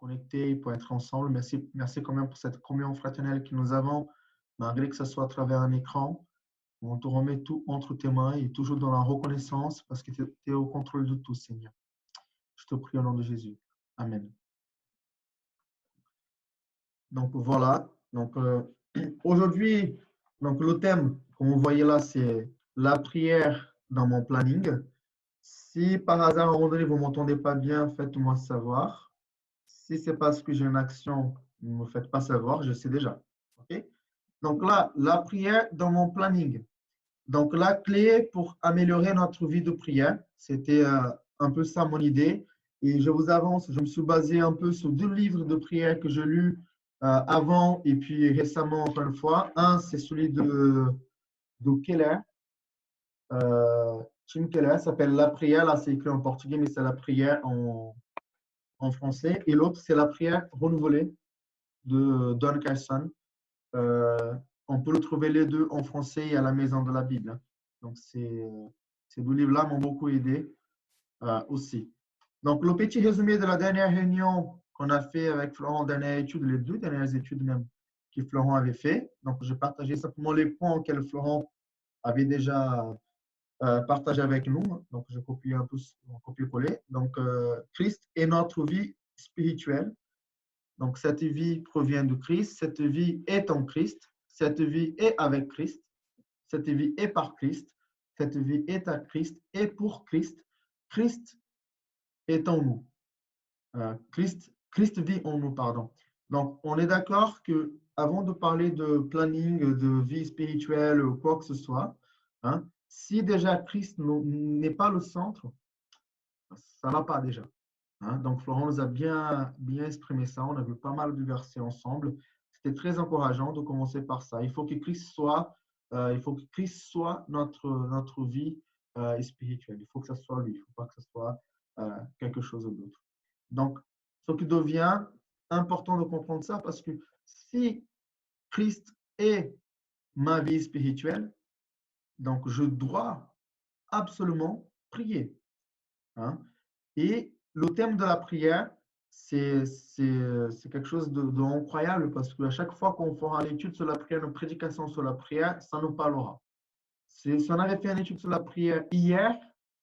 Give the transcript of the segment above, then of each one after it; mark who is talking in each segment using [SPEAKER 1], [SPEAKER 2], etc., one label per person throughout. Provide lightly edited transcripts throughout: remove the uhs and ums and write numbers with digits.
[SPEAKER 1] connectés, pour être ensemble. Merci, merci quand même pour cette communion fraternelle que nous avons, malgré que ce soit à travers un écran. On te remet tout entre tes mains et toujours dans la reconnaissance parce que tu es au contrôle de tout, Seigneur. Je te prie au nom de Jésus. Amen. Donc voilà. Donc aujourd'hui, donc le thème, comme vous voyez là, c'est la prière dans mon planning. Si par hasard, à un moment donné, vous ne m'entendez pas bien, faites-moi savoir. Si c'est parce que j'ai une action, ne me faites pas savoir, je sais déjà. OK? Donc là, la prière dans mon planning. Donc la clé pour améliorer notre vie de prière, c'était un peu ça mon idée. Et je vous avance, je me suis basé un peu sur deux livres de prière que j'ai lus avant et puis récemment encore une fois. Un, c'est celui de Keller, Tim Keller, s'appelle La prière. Là, c'est écrit en portugais, mais c'est la prière en français. Et l'autre, c'est La prière renouvelée de Don Carson. On peut le trouver les deux en français et à la maison de la Bible. Donc, ces deux livres-là m'ont beaucoup aidé aussi. Donc, le petit résumé de la dernière réunion qu'on a fait avec Florent, dernière étude, les deux dernières études même que Florent avait fait. Donc, je partageais simplement les points auxquels Florent avait déjà partagé avec nous. Donc, je copie un peu, copier-coller. Donc, Christ est notre vie spirituelle. Donc, cette vie provient de Christ, cette vie est en Christ, cette vie est avec Christ, cette vie est par Christ, cette vie est à Christ et pour Christ. Christ est en nous. Christ vit en nous, pardon. Donc, on est d'accord que avant de parler de planning, de vie spirituelle ou quoi que ce soit, hein, si déjà Christ n'est pas le centre, ça ne va pas déjà. Hein. Donc, Florent nous a bien exprimé ça. On a vu pas mal de versets ensemble. C'était très encourageant de commencer par ça. Il faut que Christ soit notre vie spirituelle. Il faut que ce soit lui. Il ne faut pas que ce soit quelque chose d'autre. Donc, ce qui devient important de comprendre ça parce que si Christ est ma vie spirituelle, donc je dois absolument prier. Hein. Et le thème de la prière, c'est quelque chose d'incroyable parce qu'à chaque fois qu'on fera une étude sur la prière, une prédication sur la prière, ça nous parlera. Si on avait fait une étude sur la prière hier,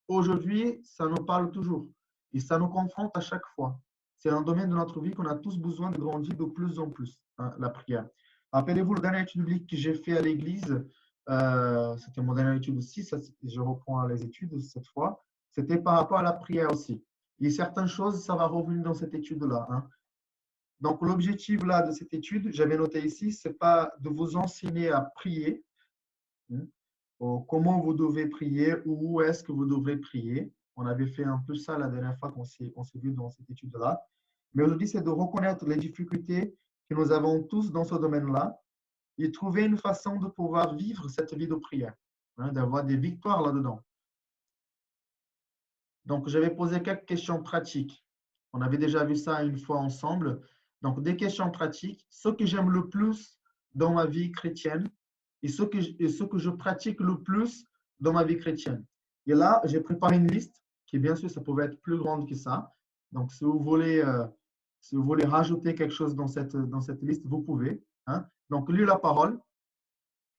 [SPEAKER 1] aujourd'hui, ça nous parle toujours. Et ça nous confronte à chaque fois. C'est un domaine de notre vie qu'on a tous besoin de grandir de plus en plus, hein, la prière. Rappelez-vous, la dernière étude biblique que j'ai fait à l'église, c'était mon dernière étude aussi, je reprends les études cette fois, c'était par rapport à la prière aussi. Et certaines choses, ça va revenir dans cette étude-là. Hein. Donc, l'objectif là de cette étude, j'avais noté ici, c'est pas de vous enseigner à prier, hein, comment vous devez prier ou où est-ce que vous devrez prier. On avait fait un peu ça la dernière fois qu'on s'est vu dans cette étude-là. Mais aujourd'hui, c'est de reconnaître les difficultés que nous avons tous dans ce domaine-là et trouver une façon de pouvoir vivre cette vie de prière, hein, d'avoir des victoires là-dedans. Donc, j'avais posé quelques questions pratiques. On avait déjà vu ça une fois ensemble. Donc, des questions pratiques. Ce que j'aime le plus dans ma vie chrétienne et ce que je pratique le plus dans ma vie chrétienne. Et là, j'ai préparé une liste qui, bien sûr, ça pouvait être plus grande que ça. Donc, si vous voulez rajouter quelque chose dans cette liste, vous pouvez. Hein. Donc, lire la parole.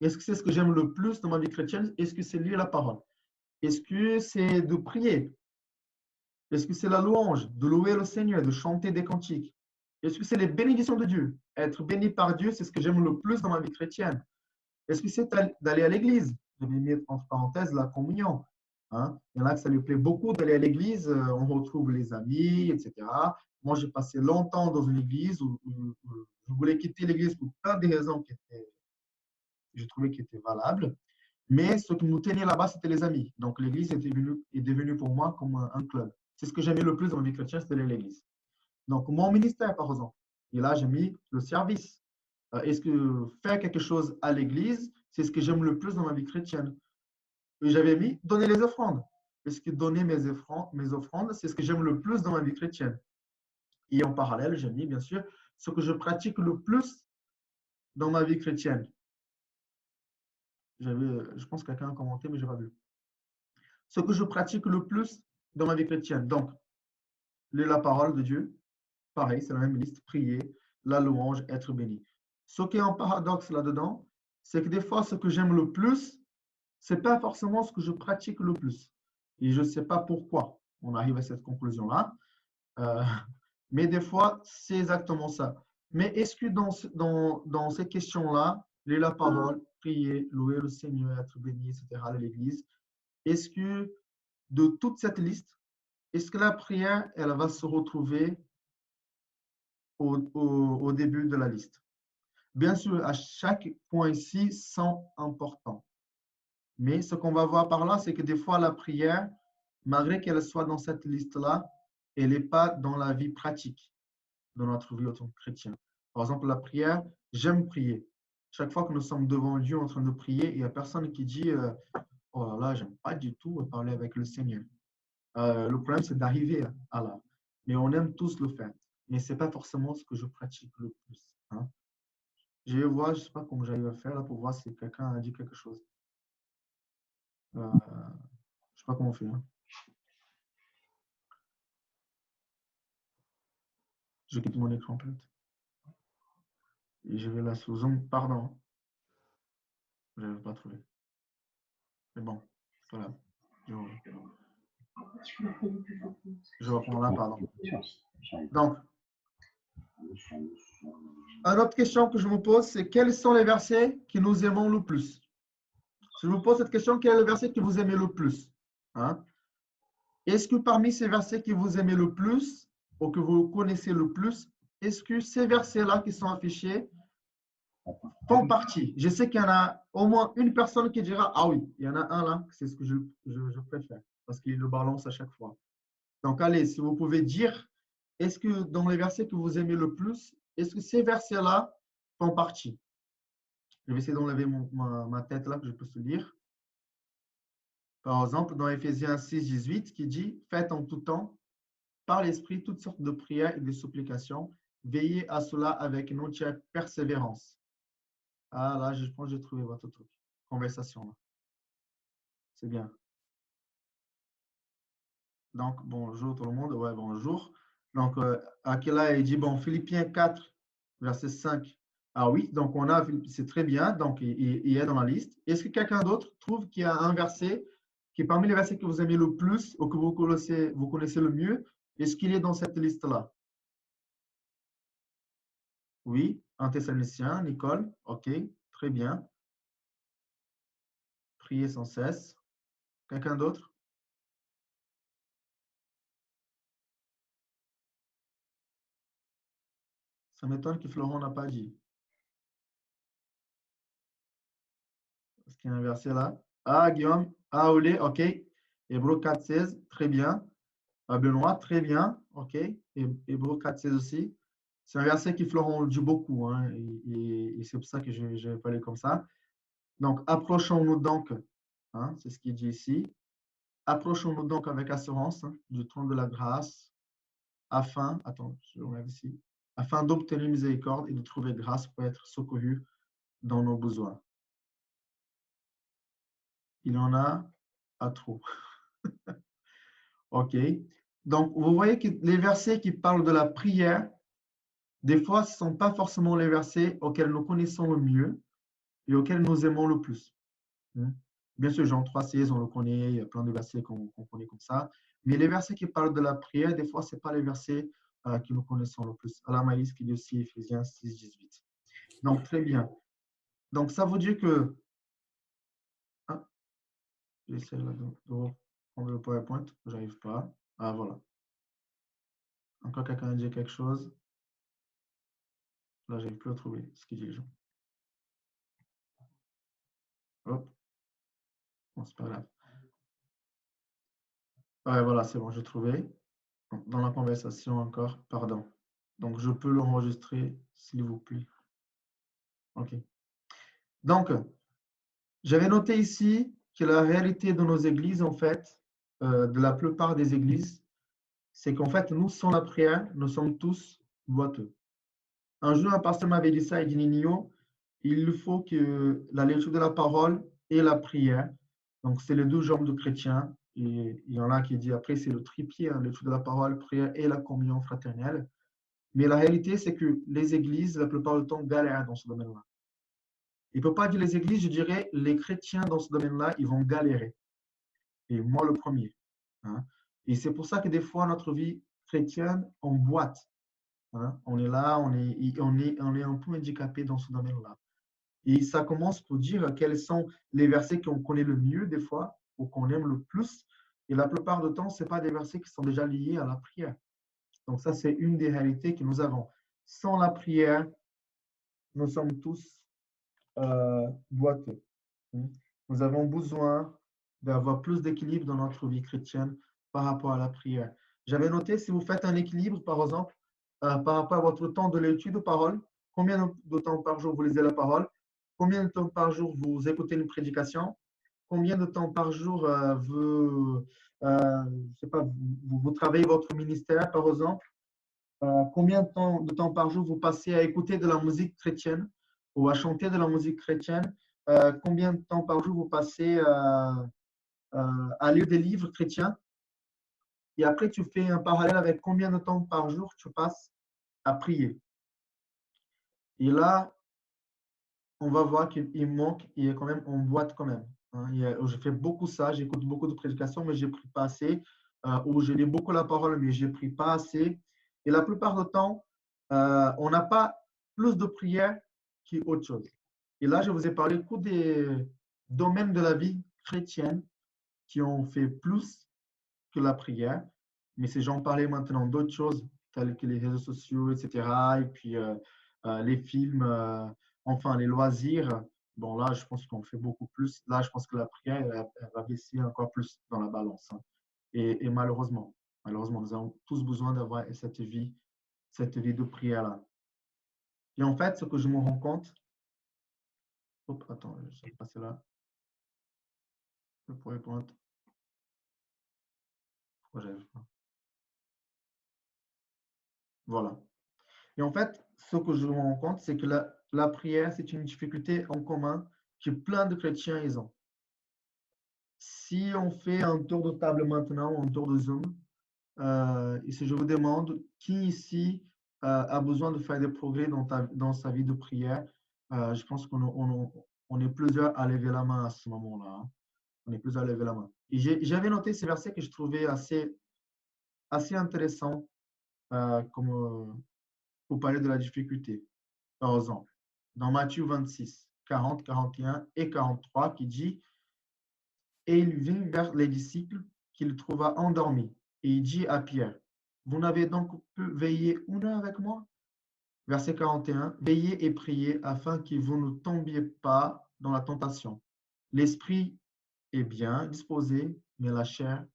[SPEAKER 1] Est-ce que c'est ce que j'aime le plus dans ma vie chrétienne? Est-ce que c'est lire la parole? Est-ce que c'est de prier? Est-ce que c'est la louange, de louer le Seigneur, de chanter des cantiques? Est-ce que c'est les bénédictions de Dieu? Être béni par Dieu, c'est ce que j'aime le plus dans ma vie chrétienne. Est-ce que c'est d'aller à l'église? Je vais mettre entre parenthèses la communion. Hein? Il y en a que ça lui plaît beaucoup d'aller à l'église, on retrouve les amis, etc. Moi, j'ai passé longtemps dans une église où je voulais quitter l'église pour plein de raisons je trouvais qui étaient valables. Mais ce qui nous tenait là-bas, c'était les amis. Donc, l'église est devenue pour moi comme un club. C'est ce que j'aimais le plus dans ma vie chrétienne, c'était l'église. Donc, mon ministère, par exemple. Et là, j'ai mis le service. Est-ce que faire quelque chose à l'église, c'est ce que j'aime le plus dans ma vie chrétienne? Et j'avais mis donner les offrandes. Est-ce que donner mes offrandes, c'est ce que j'aime le plus dans ma vie chrétienne? Et en parallèle, j'ai mis, bien sûr, ce que je pratique le plus dans ma vie chrétienne. Je pense que quelqu'un a commenté, mais je n'ai pas vu. Ce que je pratique le plus dans ma vie chrétienne. Donc, lire la parole de Dieu, pareil, c'est la même liste, prier, la louange, être béni. Ce qui est un paradoxe là-dedans, c'est que des fois, ce que j'aime le plus, ce n'est pas forcément ce que je pratique le plus. Et je ne sais pas pourquoi on arrive à cette conclusion-là. Mais des fois, c'est exactement ça. Mais est-ce que dans ces questions-là, lire la parole, prier, louer le Seigneur, être béni, etc., à l'Église, est-ce que de toute cette liste, est-ce que la prière, elle va se retrouver au début de la liste? Bien sûr, à chaque point ici sont importants. Mais ce qu'on va voir par là, c'est que des fois, la prière, malgré qu'elle soit dans cette liste-là, elle n'est pas dans la vie pratique de notre vie en tant que chrétien. Par exemple, la prière, j'aime prier. Chaque fois que nous sommes devant Dieu en train de prier, il n'y a personne qui dit oh là là, j'aime pas du tout parler avec le Seigneur. Le problème, c'est d'arriver à là. Mais on aime tous le faire. Mais ce n'est pas forcément ce que je pratique le plus. Hein. Je vais voir, je ne sais pas comment j'arrive à faire là pour voir si quelqu'un a dit quelque chose. Je ne sais pas comment on fait. Hein. Je quitte mon écran peut-être. Et je vais là sous Zoom. Pardon. Je n'avais pas trouvé. Mais bon, voilà. Je reprends là, pardon. Donc, une autre question que je me pose, c'est quels sont les versets que nous aimons le plus? Si je vous pose cette question, quel est le verset que vous aimez le plus? Hein? Est-ce que parmi ces versets que vous aimez le plus, ou que vous connaissez le plus, est-ce que ces versets-là qui sont affichés font partie? Je sais qu'il y en a au moins une personne qui dira, ah oui, il y en a un là, c'est ce que je préfère, parce qu'il le balance à chaque fois. Donc, allez, si vous pouvez dire, est-ce que dans les versets que vous aimez le plus, est-ce que ces versets-là font partie? Je vais essayer d'enlever ma tête là, que je peux se lire. Par exemple, dans Éphésiens 6, 18, qui dit « Faites en tout temps, par l'Esprit, toutes sortes de prières et de supplications. Veillez à cela avec une entière persévérance. » Ah là, je pense que j'ai trouvé votre truc. Conversation là. C'est bien. Donc, bonjour tout le monde. Ouais, bonjour. Donc, Akela, il dit, bon, Philippiens 4, verset 5. Ah oui, donc on a, c'est très bien, donc il est dans la liste. Est-ce que quelqu'un d'autre trouve qu'il y a un verset qui est parmi les versets que vous aimez le plus ou que vous connaissez le mieux? Est-ce qu'il est dans cette liste-là? Oui, un Thessaloniciens, Nicole, ok, très bien. Priez sans cesse. Quelqu'un d'autre? Ça m'étonne que Florent n'a pas dit. Est-ce qu'il y a un verset là? Ah, Guillaume. Ah, Olé, ok. Hébreux 4, 16, très bien. Ah, Benoît, très bien. Ok. Hébreux 4, 16 aussi. C'est un verset qui Florent dit beaucoup. Hein, et c'est pour ça que je vais parler comme ça. Donc, approchons-nous donc, hein, c'est ce qu'il dit ici. Approchons-nous donc avec assurance hein, du trône de la grâce afin, attends, je reviens ici, afin d'obtenir miséricorde et de trouver grâce pour être secouru dans nos besoins. Il en a à trop. OK. Donc, vous voyez que les versets qui parlent de la prière, des fois, ce ne sont pas forcément les versets auxquels nous connaissons le mieux et auxquels nous aimons le plus. Bien sûr, Jean 3,16, on le connaît, il y a plein de versets qu'on connaît comme ça. Mais les versets qui parlent de la prière, des fois, ce n'est pas les versets que nous connaissons le plus. À la Maïs qui dit aussi Éphésiens 6, 18. Donc, très bien. Donc, ça veut dire que... Ah, j'essaie de prendre le PowerPoint, je n'arrive pas. Ah, voilà. Encore quelqu'un a dit quelque chose. Là, je n'arrive plus à trouver ce qu'il dit les gens. Hop. Bon, c'est pas grave. Ouais, voilà, c'est bon, j'ai trouvé. Dans la conversation encore, pardon. Donc, je peux l'enregistrer, s'il vous plaît. OK. Donc, j'avais noté ici que la réalité de nos églises, en fait, de la plupart des églises, c'est qu'en fait, nous, sans la prière, nous sommes tous boiteux. Un jour, un pasteur m'avait dit ça, il dit, Nino, il faut que la lecture de la parole et la prière, donc c'est les deux jambes de chrétiens, et il y en a qui dit après, c'est le tripier, hein, lecture de la parole, prière et la communion fraternelle. Mais la réalité, c'est que les églises, la plupart du temps, galèrent dans ce domaine-là. Il ne peut pas dire les églises, je dirais les chrétiens dans ce domaine-là, ils vont galérer. Et moi, le premier. Hein. Et c'est pour ça que des fois, notre vie chrétienne, on boite. Hein. On est là, on est un peu handicapé dans ce domaine-là. Et ça commence pour dire quels sont les versets qu'on connaît le mieux des fois, ou qu'on aime le plus. Et la plupart du temps, ce pas des versets qui sont déjà liés à la prière. Donc ça, c'est une des réalités que nous avons. Sans la prière, nous sommes tous boiteux. Nous avons besoin d'avoir plus d'équilibre dans notre vie chrétienne par rapport à la prière. J'avais noté, si vous faites un équilibre, par exemple, par rapport à votre temps de l'étude de parole, combien de temps par jour vous lisez la parole, combien de temps par jour vous écoutez une prédication, combien de temps par jour je sais pas, vous travaillez votre ministère, par exemple, combien de temps par jour vous passez à écouter de la musique chrétienne ou à chanter de la musique chrétienne, combien de temps par jour vous passez à lire des livres chrétiens, et après tu fais un parallèle avec combien de temps par jour tu passes à prier. Et là, on va voir qu'il manque, il est quand même, on boite quand même. Hein. Je fais beaucoup ça, j'écoute beaucoup de prédications, mais je ne prie pas assez, ou je lis beaucoup la parole, mais je ne prie pas assez. Et la plupart du temps, on n'a pas plus de prière qu'autre chose. Et là, je vous ai parlé que des domaines de la vie chrétienne qui ont fait plus que la prière. Mais si j'en parlais maintenant d'autres choses, telles que les réseaux sociaux, etc., et puis les films, enfin les loisirs, bon là, je pense qu'on fait beaucoup plus. Là, je pense que la prière, elle va baisser encore plus dans la balance. Hein. Et malheureusement, nous avons tous besoin d'avoir cette vie de prière-là. Et en fait, ce que je me rends compte, attends, je vais passer là. Je pourrais prendre. Pourquoi j'arrive pas? Voilà. Et en fait, ce que je me rends compte, c'est que la prière, c'est une difficulté en commun que plein de chrétiens ils ont. Si on fait un tour de table maintenant, un tour de Zoom, et si je vous demande qui ici a besoin de faire des progrès dans sa vie de prière, je pense on est plusieurs à lever la main à ce moment-là. Hein. On est plusieurs à lever la main. Et j'avais noté ces versets que je trouvais assez intéressants pour parler de la difficulté. Par exemple, dans Matthieu 26, 40, 41 et 43, qui dit « Et il vint vers les disciples qu'il trouva endormis, et il dit à Pierre, vous n'avez donc pu veiller une heure avec moi ?» Verset 41, « Veillez et priez afin que vous ne tombiez pas dans la tentation. L'esprit est bien disposé, mais la chair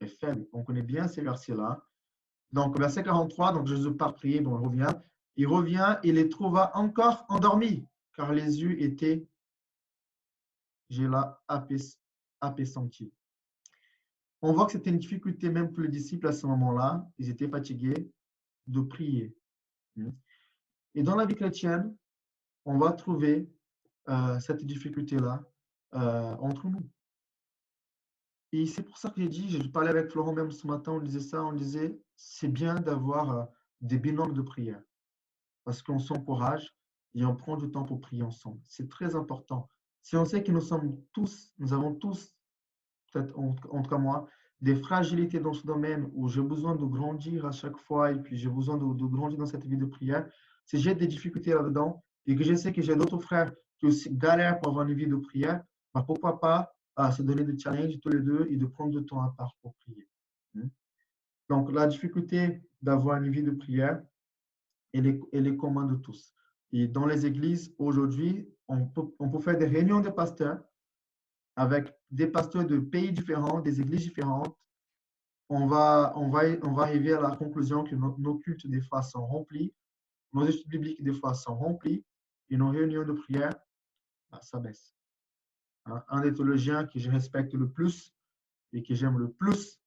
[SPEAKER 1] est faible. » On connaît bien ces versets-là. Donc, verset 43, donc Jésus part prier, bon, il revient, il les trouva encore endormis, car les yeux étaient, j'ai là, appesantis. On voit que c'était une difficulté même pour les disciples à ce moment-là, ils étaient fatigués de prier. Et dans la vie chrétienne, on va trouver cette difficulté-là entre nous. Et c'est pour ça que j'ai dit, je parlais avec Florent même ce matin, on disait ça, on disait, c'est bien d'avoir des binômes de prière. Parce qu'on s'encourage et on prend du temps pour prier ensemble. C'est très important. Si on sait que nous avons tous, peut-être en tout cas moi, des fragilités dans ce domaine où j'ai besoin de grandir à chaque fois et puis j'ai besoin de grandir dans cette vie de prière, si j'ai des difficultés là-dedans et que je sais que j'ai d'autres frères qui aussi galèrent pour avoir une vie de prière, bah pourquoi pas se donner des challenges tous les deux et de prendre du temps à part pour prier. Donc, la difficulté d'avoir une vie de prière, elle est commune de tous. Et dans les églises, aujourd'hui, on peut faire des réunions de pasteurs avec des pasteurs de pays différents, des églises différentes. On va arriver à la conclusion que nos cultes, des fois, sont remplis, nos études bibliques, des fois, sont remplis, et nos réunions de prière, ça baisse. Un des théologiens que je respecte le plus et que j'aime le plus,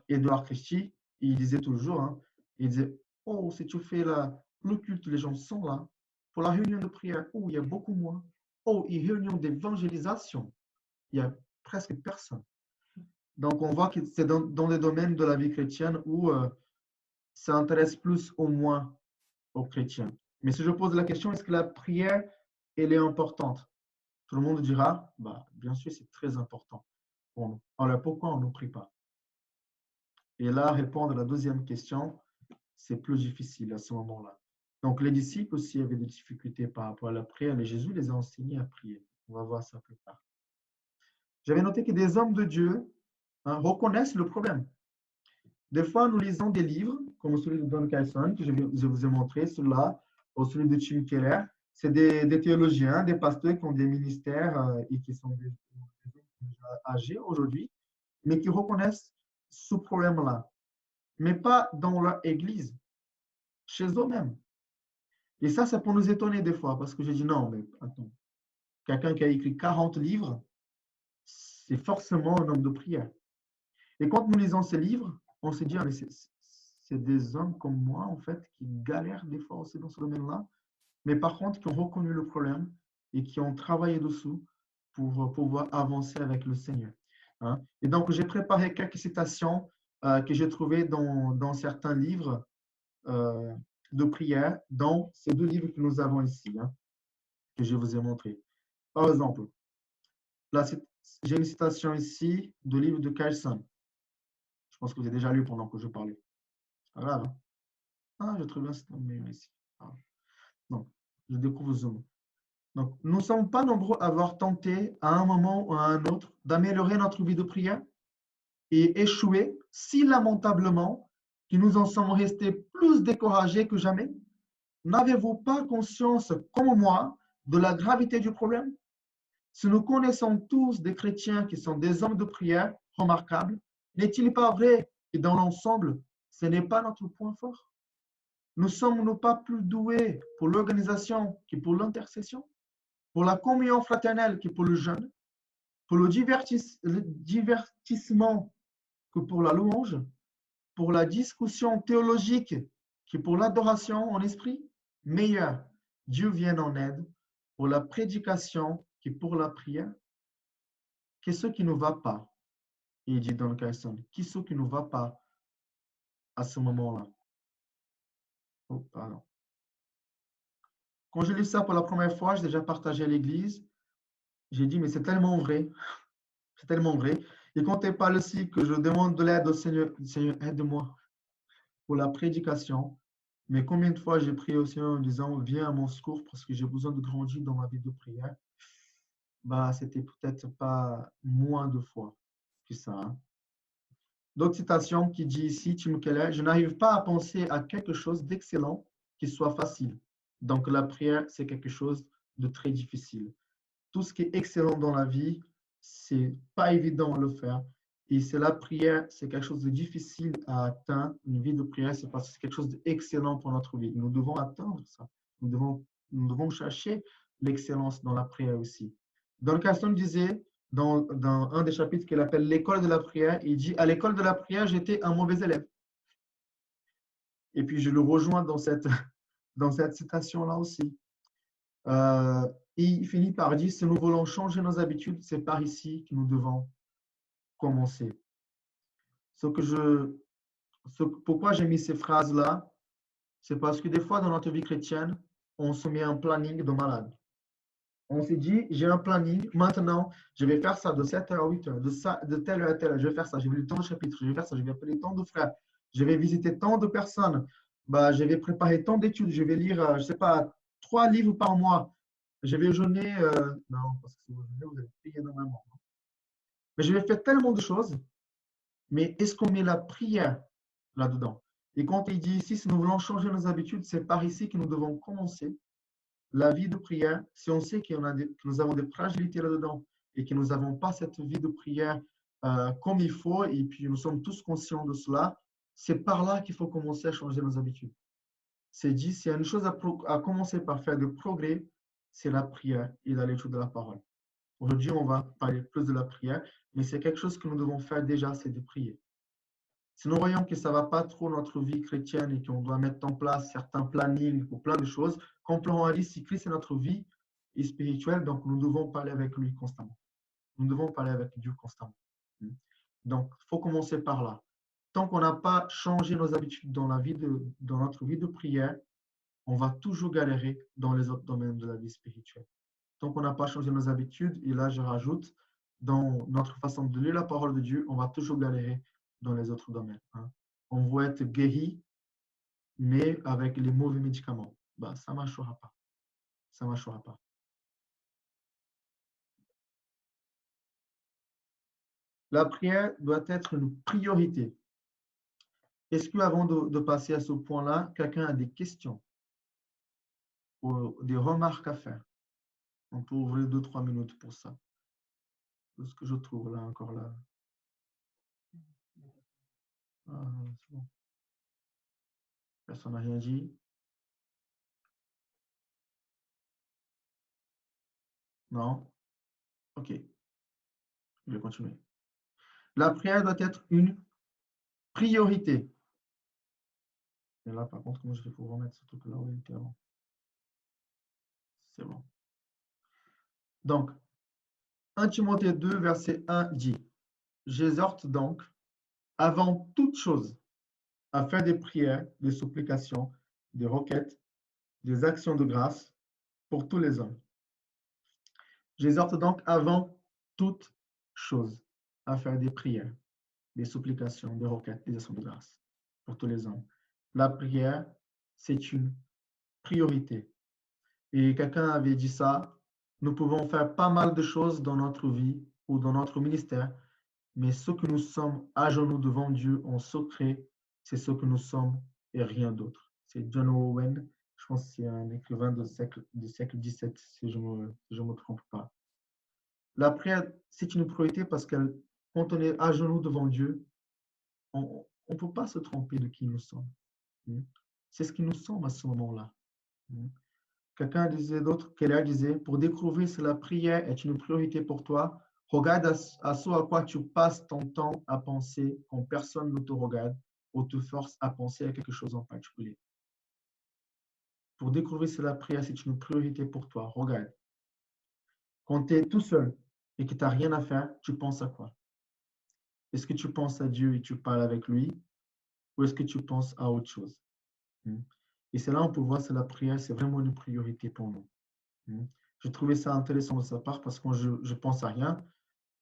[SPEAKER 1] Édouard Christie, il disait toujours, il disait, oh, si tu fais le culte, les gens sont là. Pour la réunion de prière, oh, il y a beaucoup moins. Oh, une réunion d'évangélisation, il y a presque personne. Donc, on voit que c'est dans les domaines de la vie chrétienne où ça intéresse plus ou moins aux chrétiens. Mais si je pose la question, est-ce que la prière, elle est importante? Tout le monde dira, bah, bien sûr, c'est très important. Bon, alors pourquoi on ne prie pas? Et là, répondre à la deuxième question, c'est plus difficile à ce moment-là. Donc, les disciples aussi avaient des difficultés par rapport à la prière, mais Jésus les a enseignés à prier. On va voir ça plus tard. J'avais noté que des hommes de Dieu reconnaissent le problème. Des fois, nous lisons des livres, comme celui de Don Carson, que je vous ai montré, celui-là, ou celui de Tim Keller. C'est des théologiens, des pasteurs qui ont des ministères et qui sont des âgés aujourd'hui, mais qui reconnaissent ce problème-là, mais pas dans leur église, chez eux-mêmes. Et ça, ça peut nous étonner des fois, parce que je dis non, mais attends, quelqu'un qui a écrit 40 livres, c'est forcément un homme de prière. Et quand nous lisons ces livres, on se dit, ah, mais c'est des hommes comme moi, en fait, qui galèrent des fois aussi dans ce domaine-là, mais par contre, qui ont reconnu le problème et qui ont travaillé dessous pour pouvoir avancer avec le Seigneur. Hein. Et donc, j'ai préparé quelques citations que j'ai trouvées dans certains livres de prière, dans ces deux livres que nous avons ici, hein, que je vous ai montrés. Par exemple, là, j'ai une citation ici du livre de Carlson. Je pense que vous avez déjà lu pendant que je parlais. C'est pas grave. Hein? Ah, je trouve bien c'est mieux ici. Ah. Donc, je découvre Zoom. Donc, nous ne sommes pas nombreux à avoir tenté, à un moment ou à un autre, d'améliorer notre vie de prière et échoué si lamentablement que nous en sommes restés plus découragés que jamais. N'avez-vous pas conscience, comme moi, de la gravité du problème? Si nous connaissons tous des chrétiens qui sont des hommes de prière remarquables, n'est-il pas vrai que dans l'ensemble, ce n'est pas notre point fort? Ne sommes-nous pas plus doués pour l'organisation que pour l'intercession, pour la communion fraternelle que pour le jeûne, pour le divertissement que pour la louange, pour la discussion théologique que pour l'adoration en esprit? Meilleur, Dieu vienne en aide pour la prédication que pour la prière. Qu'est-ce qui ne va pas? Il dit dans le Carson, qu'est-ce qui ne va pas à ce moment-là? Oh, pardon. Quand je lis ça pour la première fois, j'ai déjà partagé à l'église. J'ai dit, mais c'est tellement vrai. C'est tellement vrai. Et quand tu parles aussi que je demande de l'aide au Seigneur, Seigneur, aide-moi pour la prédication. Mais combien de fois j'ai prié au Seigneur en disant, viens à mon secours parce que j'ai besoin de grandir dans ma vie de prière. Bah, c'était peut-être pas moins de fois que ça. Hein. D'autres citations qui dit ici, Tim Keller, je n'arrive pas à penser à quelque chose d'excellent qui soit facile. Donc la prière, c'est quelque chose de très difficile. Tout ce qui est excellent dans la vie, c'est pas évident à le faire. Et c'est la prière, c'est quelque chose de difficile à atteindre. Une vie de prière, c'est parce que c'est quelque chose d'excellent pour notre vie. Nous devons atteindre ça. Nous devons chercher l'excellence dans la prière aussi. Don Carson disait, dans un des chapitres qu'il appelle l'école de la prière, il dit, à l'école de la prière, j'étais un mauvais élève. Et puis, je le rejoins dans cette citation-là aussi. Il finit par dire, si nous voulons changer nos habitudes, c'est par ici que nous devons commencer. Pourquoi j'ai mis ces phrases-là, c'est parce que des fois, dans notre vie chrétienne, on se met un planning de malade. On s'est dit, j'ai un planning, maintenant, je vais faire ça de 7h à 8h, de telle heure à telle heure, je vais faire ça, je vais lire tant de chapitres, je vais faire ça, je vais appeler tant de frères, je vais visiter tant de personnes, bah, je vais préparer tant d'études, je vais lire, je ne sais pas, 3 livres par mois, je vais jeûner, non, parce que si vous jeûnez, vous allez payer énormément. Mais je vais faire tellement de choses, mais est-ce qu'on met la prière là-dedans? Et quand il dit ici, si nous voulons changer nos habitudes, c'est par ici que nous devons commencer la vie de prière, si on sait que nous avons des fragilités là-dedans et que nous n'avons pas cette vie de prière comme il faut, et puis nous sommes tous conscients de cela, c'est par là qu'il faut commencer à changer nos habitudes. C'est dit, s'il y a une chose à commencer par faire de progrès, c'est la prière et la lecture de la parole. Aujourd'hui, on va parler plus de la prière, mais c'est quelque chose que nous devons faire déjà, c'est de prier. Si nous voyons que ça ne va pas trop notre vie chrétienne et qu'on doit mettre en place certains plannings pour plein de choses, comme Florent a dit, si Christ est notre vie est spirituelle, donc nous devons parler avec lui constamment. Nous devons parler avec Dieu constamment. Donc, il faut commencer par là. Tant qu'on n'a pas changé nos habitudes dans notre vie de prière, on va toujours galérer dans les autres domaines de la vie spirituelle. Tant qu'on n'a pas changé nos habitudes, et là je rajoute, dans notre façon de lire la parole de Dieu, on va toujours galérer dans les autres domaines. Hein. On veut être guéri, mais avec les mauvais médicaments. Bah, ça ne marchera pas. Ça ne marchera pas. La prière doit être une priorité. Est-ce qu'avant de passer à ce point-là, quelqu'un a des questions ou des remarques à faire? On peut ouvrir 2-3 minutes pour ça. C'est ce que je trouve là, encore là. Ah, c'est bon. Personne n'a rien dit. Non? Ok, je vais continuer. La prière doit être une priorité. Et là, par contre, comment je fais pour remettre ce truc-là où il était avant? C'est bon. Donc, 1 Timothée 2, verset 1 dit, j'exhorte donc, avant toute chose, à faire des prières, des supplications, des requêtes, des actions de grâce pour tous les hommes. J'exhorte donc, avant toute chose, à faire des prières, des supplications, des requêtes, des actions de grâce pour tous les hommes. La prière, c'est une priorité. Et quelqu'un avait dit ça, nous pouvons faire pas mal de choses dans notre vie ou dans notre ministère, mais ce que nous sommes à genoux devant Dieu en secret, c'est ce que nous sommes et rien d'autre. C'est John Owen, je pense que c'est un écrivain du siècle XVII, si je me trompe pas. La prière, c'est une priorité parce que quand on est à genoux devant Dieu, on ne peut pas se tromper de qui nous sommes. C'est ce qui nous sommes à ce moment-là. Quelqu'un disait d'autre, Keller disait, pour découvrir si la prière est une priorité pour toi, regarde à ce à quoi tu passes ton temps à penser quand personne ne te regarde ou te force à penser à quelque chose en particulier. Pour découvrir si la prière c'est une priorité pour toi, regarde. Quand tu es tout seul et que tu n'as rien à faire, tu penses à quoi? Est-ce que tu penses à Dieu et tu parles avec lui ou est-ce que tu penses à autre chose? Et c'est là on peut voir si la prière c'est vraiment une priorité pour nous. Je trouvais ça intéressant de sa part parce que quand je pense à rien,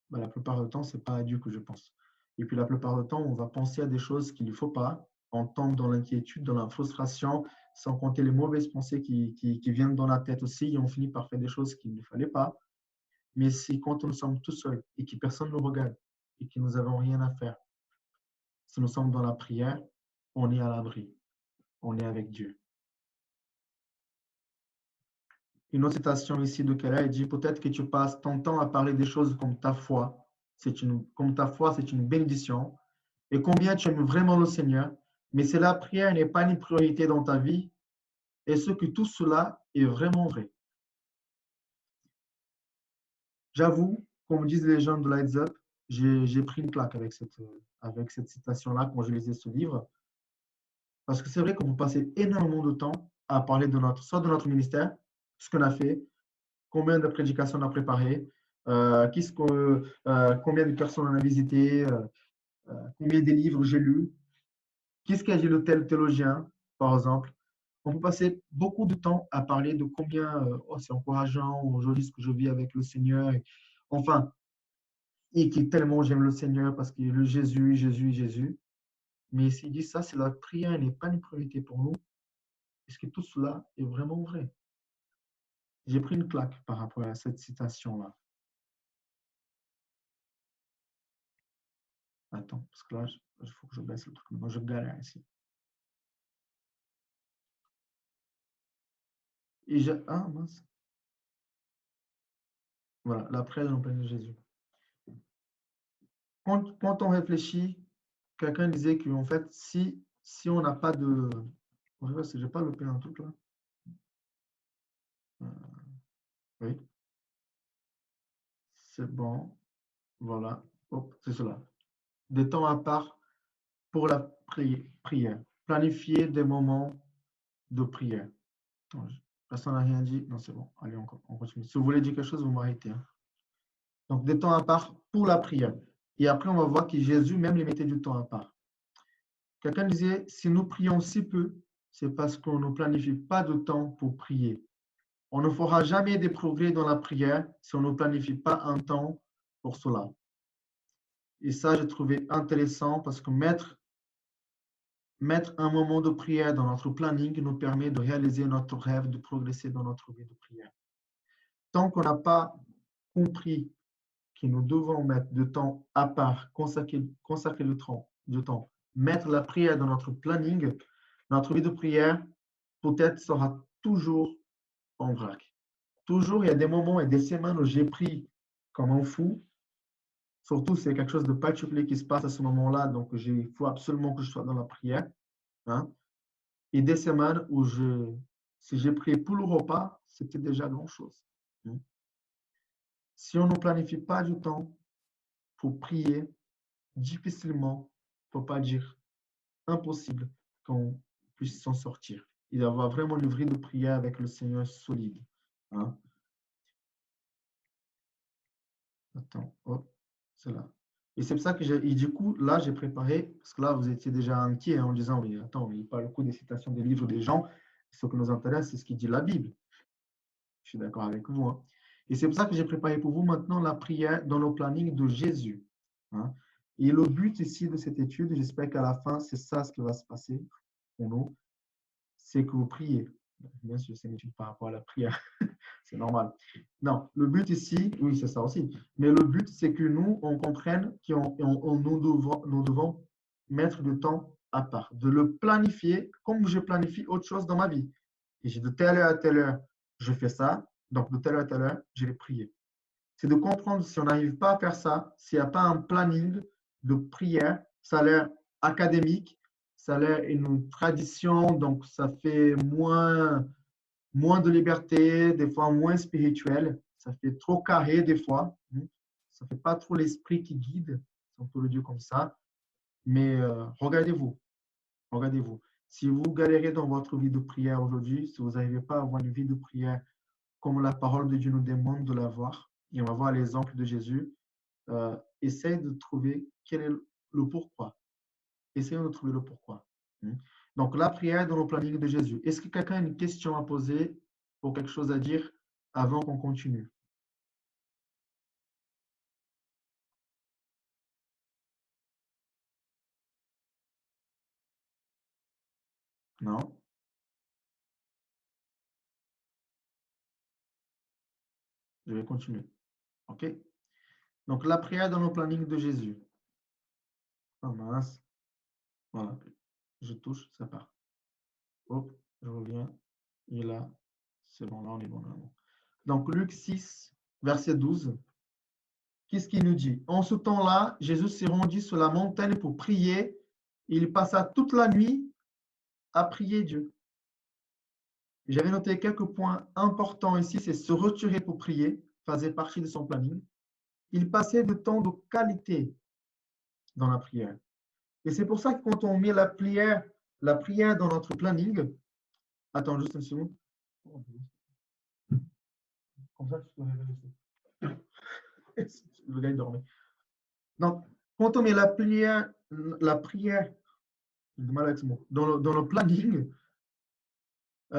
[SPEAKER 1] bah, la plupart du temps, ce n'est pas à Dieu que je pense. Et puis la plupart du temps, on va penser à des choses qu'il ne faut pas. On tombe dans l'inquiétude, dans la frustration, sans compter les mauvaises pensées qui viennent dans la tête aussi. Et on finit par faire des choses qu'il ne fallait pas. Mais si quand nous sommes tout seuls et que personne ne nous regarde et que nous n'avons rien à faire, si nous sommes dans la prière, on est à l'abri. On est avec Dieu. Une autre citation ici de Keller, il dit peut-être que tu passes ton temps à parler des choses comme ta foi. Comme ta foi, c'est une bénédiction. Et combien tu aimes vraiment le Seigneur. Mais si la prière n'est pas une priorité dans ta vie, est-ce que tout cela est vraiment vrai? J'avoue, comme disent les gens de Lights Up, j'ai pris une claque avec cette citation-là quand je lisais ce livre. Parce que c'est vrai qu'on peut passer énormément de temps à parler soit de notre ministère, ce qu'on a fait, combien de prédications on a préparées, combien de personnes on a visité, combien de livres j'ai lus, qu'est-ce qu'a dit le tel théologien, par exemple. On peut passer beaucoup de temps à parler de combien c'est encourageant aujourd'hui ce que je vis avec le Seigneur. Enfin, et que tellement j'aime le Seigneur parce qu'il est le Jésus, Jésus, Jésus. Mais s'il dit ça, c'est la prière n'est pas une priorité pour nous. Est-ce que tout cela est vraiment vrai? J'ai pris une claque par rapport à cette citation-là. Attends, parce que là, il faut que je baisse le truc. Moi, je galère ici. Ah, mince. Voilà, la prière en plein de Jésus. Quand on réfléchit, quelqu'un disait qu'en fait, si on n'a pas de... Je n'ai pas loupé un truc là. Oui, c'est bon. Voilà. Hop, c'est cela. Des temps à part pour la prière. Planifier des moments de prière. Personne n'a rien dit. Non, c'est bon. Allez, on continue. Si vous voulez dire quelque chose, vous m'arrêtez. Hein. Donc, des temps à part pour la prière. Et après, on va voir que Jésus même les mettait du temps à part. Quelqu'un disait, si nous prions si peu, c'est parce qu'on ne planifie pas de temps pour prier. On ne fera jamais des progrès dans la prière si on ne planifie pas un temps pour cela. Et ça, j'ai trouvé intéressant parce que mettre un moment de prière dans notre planning nous permet de réaliser notre rêve, de progresser dans notre vie de prière. Tant qu'on n'a pas compris que nous devons mettre du temps à part, consacrer du temps, mettre la prière dans notre planning, notre vie de prière peut-être sera toujours en vrac. Toujours, il y a des moments et des semaines où j'ai prié comme un fou. Surtout, c'est quelque chose de particulier qui se passe à ce moment-là, donc il faut absolument que je sois dans la prière. Hein. Et des semaines où si j'ai prié pour le repas, c'était déjà grand-chose. Hein. Si on ne planifie pas du temps pour prier, difficilement, pour ne pas dire impossible, qu'on puisse s'en sortir. Il doit y avoir vraiment une vie de prière avec le Seigneur solide. Hein. Attends, hop, c'est là. Et c'est pour ça que du coup, là, j'ai préparé, parce que là, vous étiez déjà inquiet en disant, oui, attends, il parle beaucoup des citations des livres des gens. Ce qui nous intéresse, c'est ce qui dit la Bible. Je suis d'accord avec vous. Hein. Et c'est pour ça que j'ai préparé pour vous maintenant la prière dans le planning de Jésus. Hein. Et le but ici de cette étude, j'espère qu'à la fin, c'est ça ce qui va se passer pour nous, c'est que vous priez. Bien sûr, c'est une étude par rapport à la prière. C'est normal. Non, le but ici, oui, c'est ça aussi. Mais le but, c'est que nous, on comprenne que nous devons mettre du temps à part, de le planifier comme je planifie autre chose dans ma vie. Et j'ai de telle heure à telle heure, je fais ça. Donc, de telle heure à telle heure, je vais prier. C'est de comprendre si on n'arrive pas à faire ça, s'il n'y a pas un planning de prière, ça a l'air académique, ça a l'air une tradition, donc ça fait moins de liberté, des fois moins spirituel, ça fait trop carré des fois, ça fait pas trop l'esprit qui guide, si on peut le dire comme ça. Mais regardez-vous. Si vous galérez dans votre vie de prière aujourd'hui, si vous n'arrivez pas à avoir une vie de prière comme la parole de Dieu nous demande de l'avoir, et on va voir l'exemple de Jésus, essaye de trouver quel est le pourquoi. Essayons de trouver le pourquoi. Donc, la prière dans le planning de Jésus. Est-ce que quelqu'un a une question à poser ou quelque chose à dire avant qu'on continue? Non? Je vais continuer. OK? Donc, la prière dans le planning de Jésus. Ah mince. Voilà. Je touche, ça part. Hop, je reviens. Et là, c'est bon, là, on est bon. Là. Donc, Luc 6, verset 12. Qu'est-ce qu'il nous dit? En ce temps-là, Jésus s'est rendu sur la montagne pour prier. Il passa toute la nuit à prier Dieu. J'avais noté quelques points importants ici, c'est se retirer pour prier, faisait partie de son planning. Il passait du temps de qualité dans la prière. Et c'est pour ça que quand on met la prière dans notre planning, attends juste une seconde. Comme ça, tu peux réveiller. Le gars, il dormait. Donc, quand on met la prière dans le planning,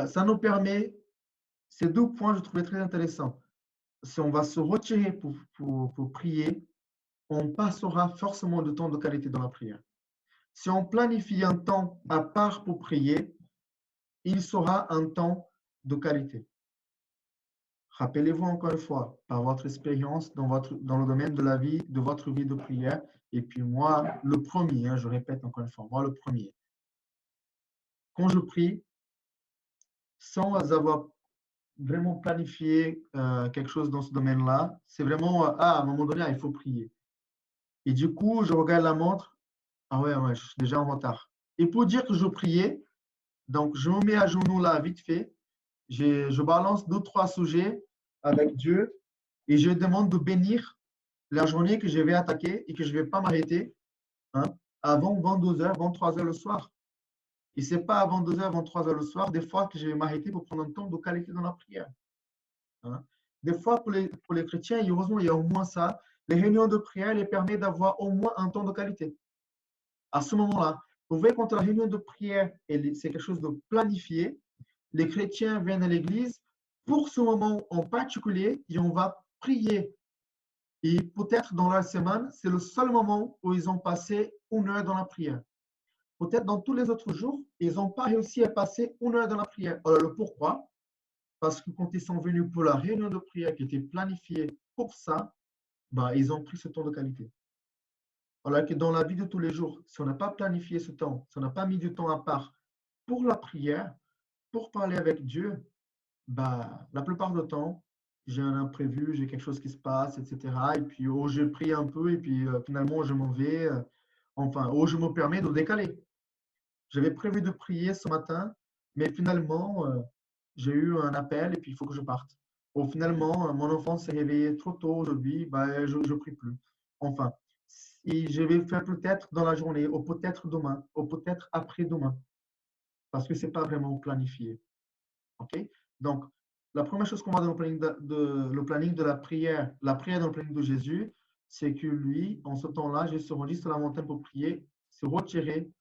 [SPEAKER 1] ça nous permet, ces deux points, je trouvais très intéressants. Si on va se retirer pour prier, on passera forcément du temps de qualité dans la prière. Si on planifie un temps à part pour prier, il sera un temps de qualité. Rappelez-vous encore une fois, par votre expérience dans le domaine de la vie, de votre vie de prière, et puis moi, le premier, je répète encore une fois, moi le premier. Quand je prie, sans avoir vraiment planifié quelque chose dans ce domaine-là, c'est vraiment, à un moment donné, il faut prier. Et du coup, je regarde la montre, ah ouais, je suis déjà en retard. Et pour dire que je priais, donc je me mets à genoux là, vite fait, je balance 2-3 sujets avec Dieu et je demande de bénir la journée que je vais attaquer et que je ne vais pas m'arrêter avant 22h, 23h le soir. Et ce n'est pas avant 22h, 23h le soir, des fois que je vais m'arrêter pour prendre un temps de qualité dans la prière. Des fois, pour les chrétiens, heureusement, il y a au moins ça. Les réunions de prière les permettent d'avoir au moins un temps de qualité. À ce moment-là, Vous voyez, quand la réunion de prière, c'est quelque chose de planifié, les chrétiens viennent à l'église pour ce moment en particulier et on va prier. Et peut-être dans la semaine, c'est le seul moment où ils ont passé 1 heure dans la prière. Peut-être dans tous les autres jours, ils n'ont pas réussi à passer 1 heure dans la prière. Alors, le pourquoi? Parce que quand ils sont venus pour la réunion de prière qui était planifiée pour ça, bah, ils ont pris ce temps de qualité. Alors que dans la vie de tous les jours, si on n'a pas planifié ce temps, si on n'a pas mis du temps à part pour la prière, pour parler avec Dieu, bah, la plupart du temps, j'ai un imprévu, j'ai quelque chose qui se passe, etc. Et puis, oh, je prie un peu et puis finalement, je m'en vais. Enfin, oh, je me permets de décaler. J'avais prévu de prier ce matin, mais finalement, j'ai eu un appel et puis il faut que je parte. Ou finalement, mon enfant s'est réveillé trop tôt aujourd'hui, bah, je ne prie plus. Enfin, et je vais faire peut-être dans la journée, ou peut-être demain, ou peut-être après-demain, parce que ce n'est pas vraiment planifié. OK? Donc, la première chose qu'on voit dans le planning de la prière dans le planning de Jésus, c'est que lui, en ce temps-là, Jésus se rendit sur la montagne pour prier, se retirer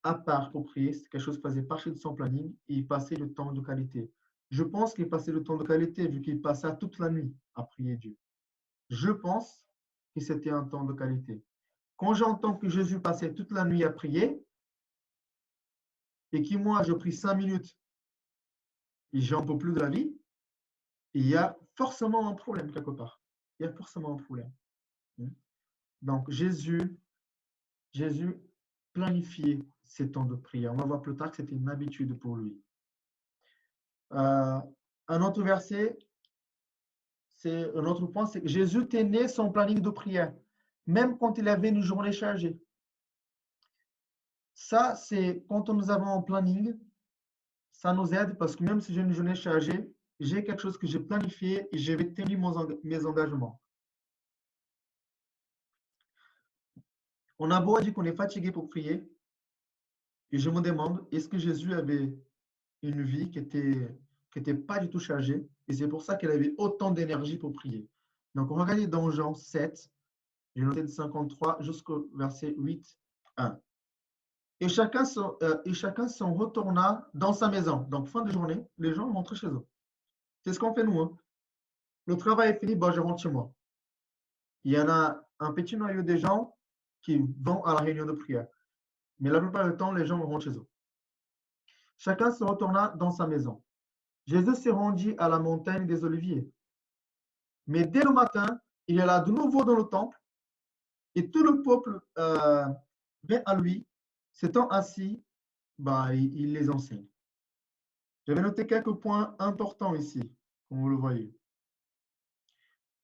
[SPEAKER 1] à part pour prier, c'est quelque chose qui faisait partie de son planning, et il passait le temps de qualité. Je pense qu'il passait le temps de qualité vu qu'il passait toute la nuit à prier Dieu. Je pense que c'était un temps de qualité. Quand j'entends que Jésus passait toute la nuit à prier et que moi, je prie 5 minutes et j'en peux plus de la vie, il y a forcément un problème quelque part. Il y a forcément un problème. Donc, Jésus planifiait ces temps de prière. On va voir plus tard que c'était une habitude pour lui. Un autre verset, c'est un autre point, c'est que Jésus tenait son planning de prière, même quand il avait une journée chargée. Ça, c'est quand nous avons un planning, ça nous aide parce que même si j'ai une journée chargée, j'ai quelque chose que j'ai planifié et je vais tenir mes engagements. On a beau dire qu'on est fatigué pour prier, et je me demande, est-ce que Jésus avait une vie qui était pas du tout chargée, et c'est pour ça qu'il avait autant d'énergie pour prier. Donc, on va regarder dans Jean 7, j'ai noté de 53 jusqu'au verset 8, 1. Et chacun s'en retourna dans sa maison. Donc, fin de journée, les gens rentrent chez eux. C'est ce qu'on fait nous. Hein. Le travail est fini, bon, je rentre chez moi. Il y en a un petit noyau de gens qui vont à la réunion de prière. Mais la plupart du temps, les gens rentrent chez eux. Chacun se retourna dans sa maison. Jésus se rendit à la montagne des Oliviers. Mais dès le matin, il est là de nouveau dans le temple et tout le peuple vient à lui. S'étant assis, bah, il les enseigne. J'avais noté quelques points importants ici, comme vous le voyez.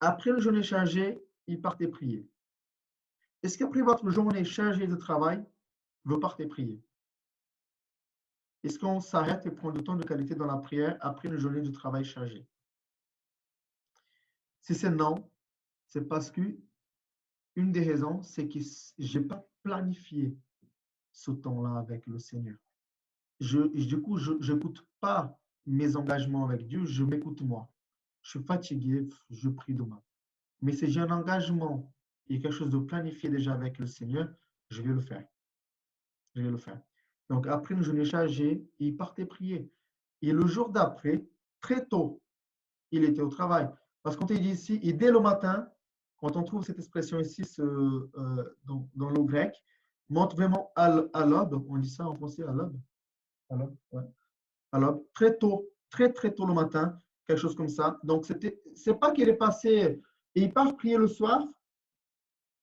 [SPEAKER 1] Après le journée chargée, il partait prier. Est-ce qu'après votre journée chargée de travail, vous partez prier? Est-ce qu'on s'arrête et prend du temps de qualité dans la prière après une journée de travail chargée? Si c'est non, c'est parce que une des raisons, c'est que je n'ai pas planifié ce temps-là avec le Seigneur. Du coup, je n'écoute pas mes engagements avec Dieu, je m'écoute moi. Je suis fatigué, je prie demain. Mais si j'ai un engagement et quelque chose de planifié déjà avec le Seigneur, je vais le faire. Je vais le faire. Donc, après une journée chargée, il partait prier. Et le jour d'après, très tôt, il était au travail. Parce qu'on te dit ici, et dès le matin, quand on trouve cette expression ici dans le grec, montre vraiment à l'aube, on dit ça en français à l'aube. À l'aube, ouais. À l'aube, très tôt, très très tôt le matin, quelque chose comme ça. Donc, c'est pas qu'il est passé et il part prier le soir,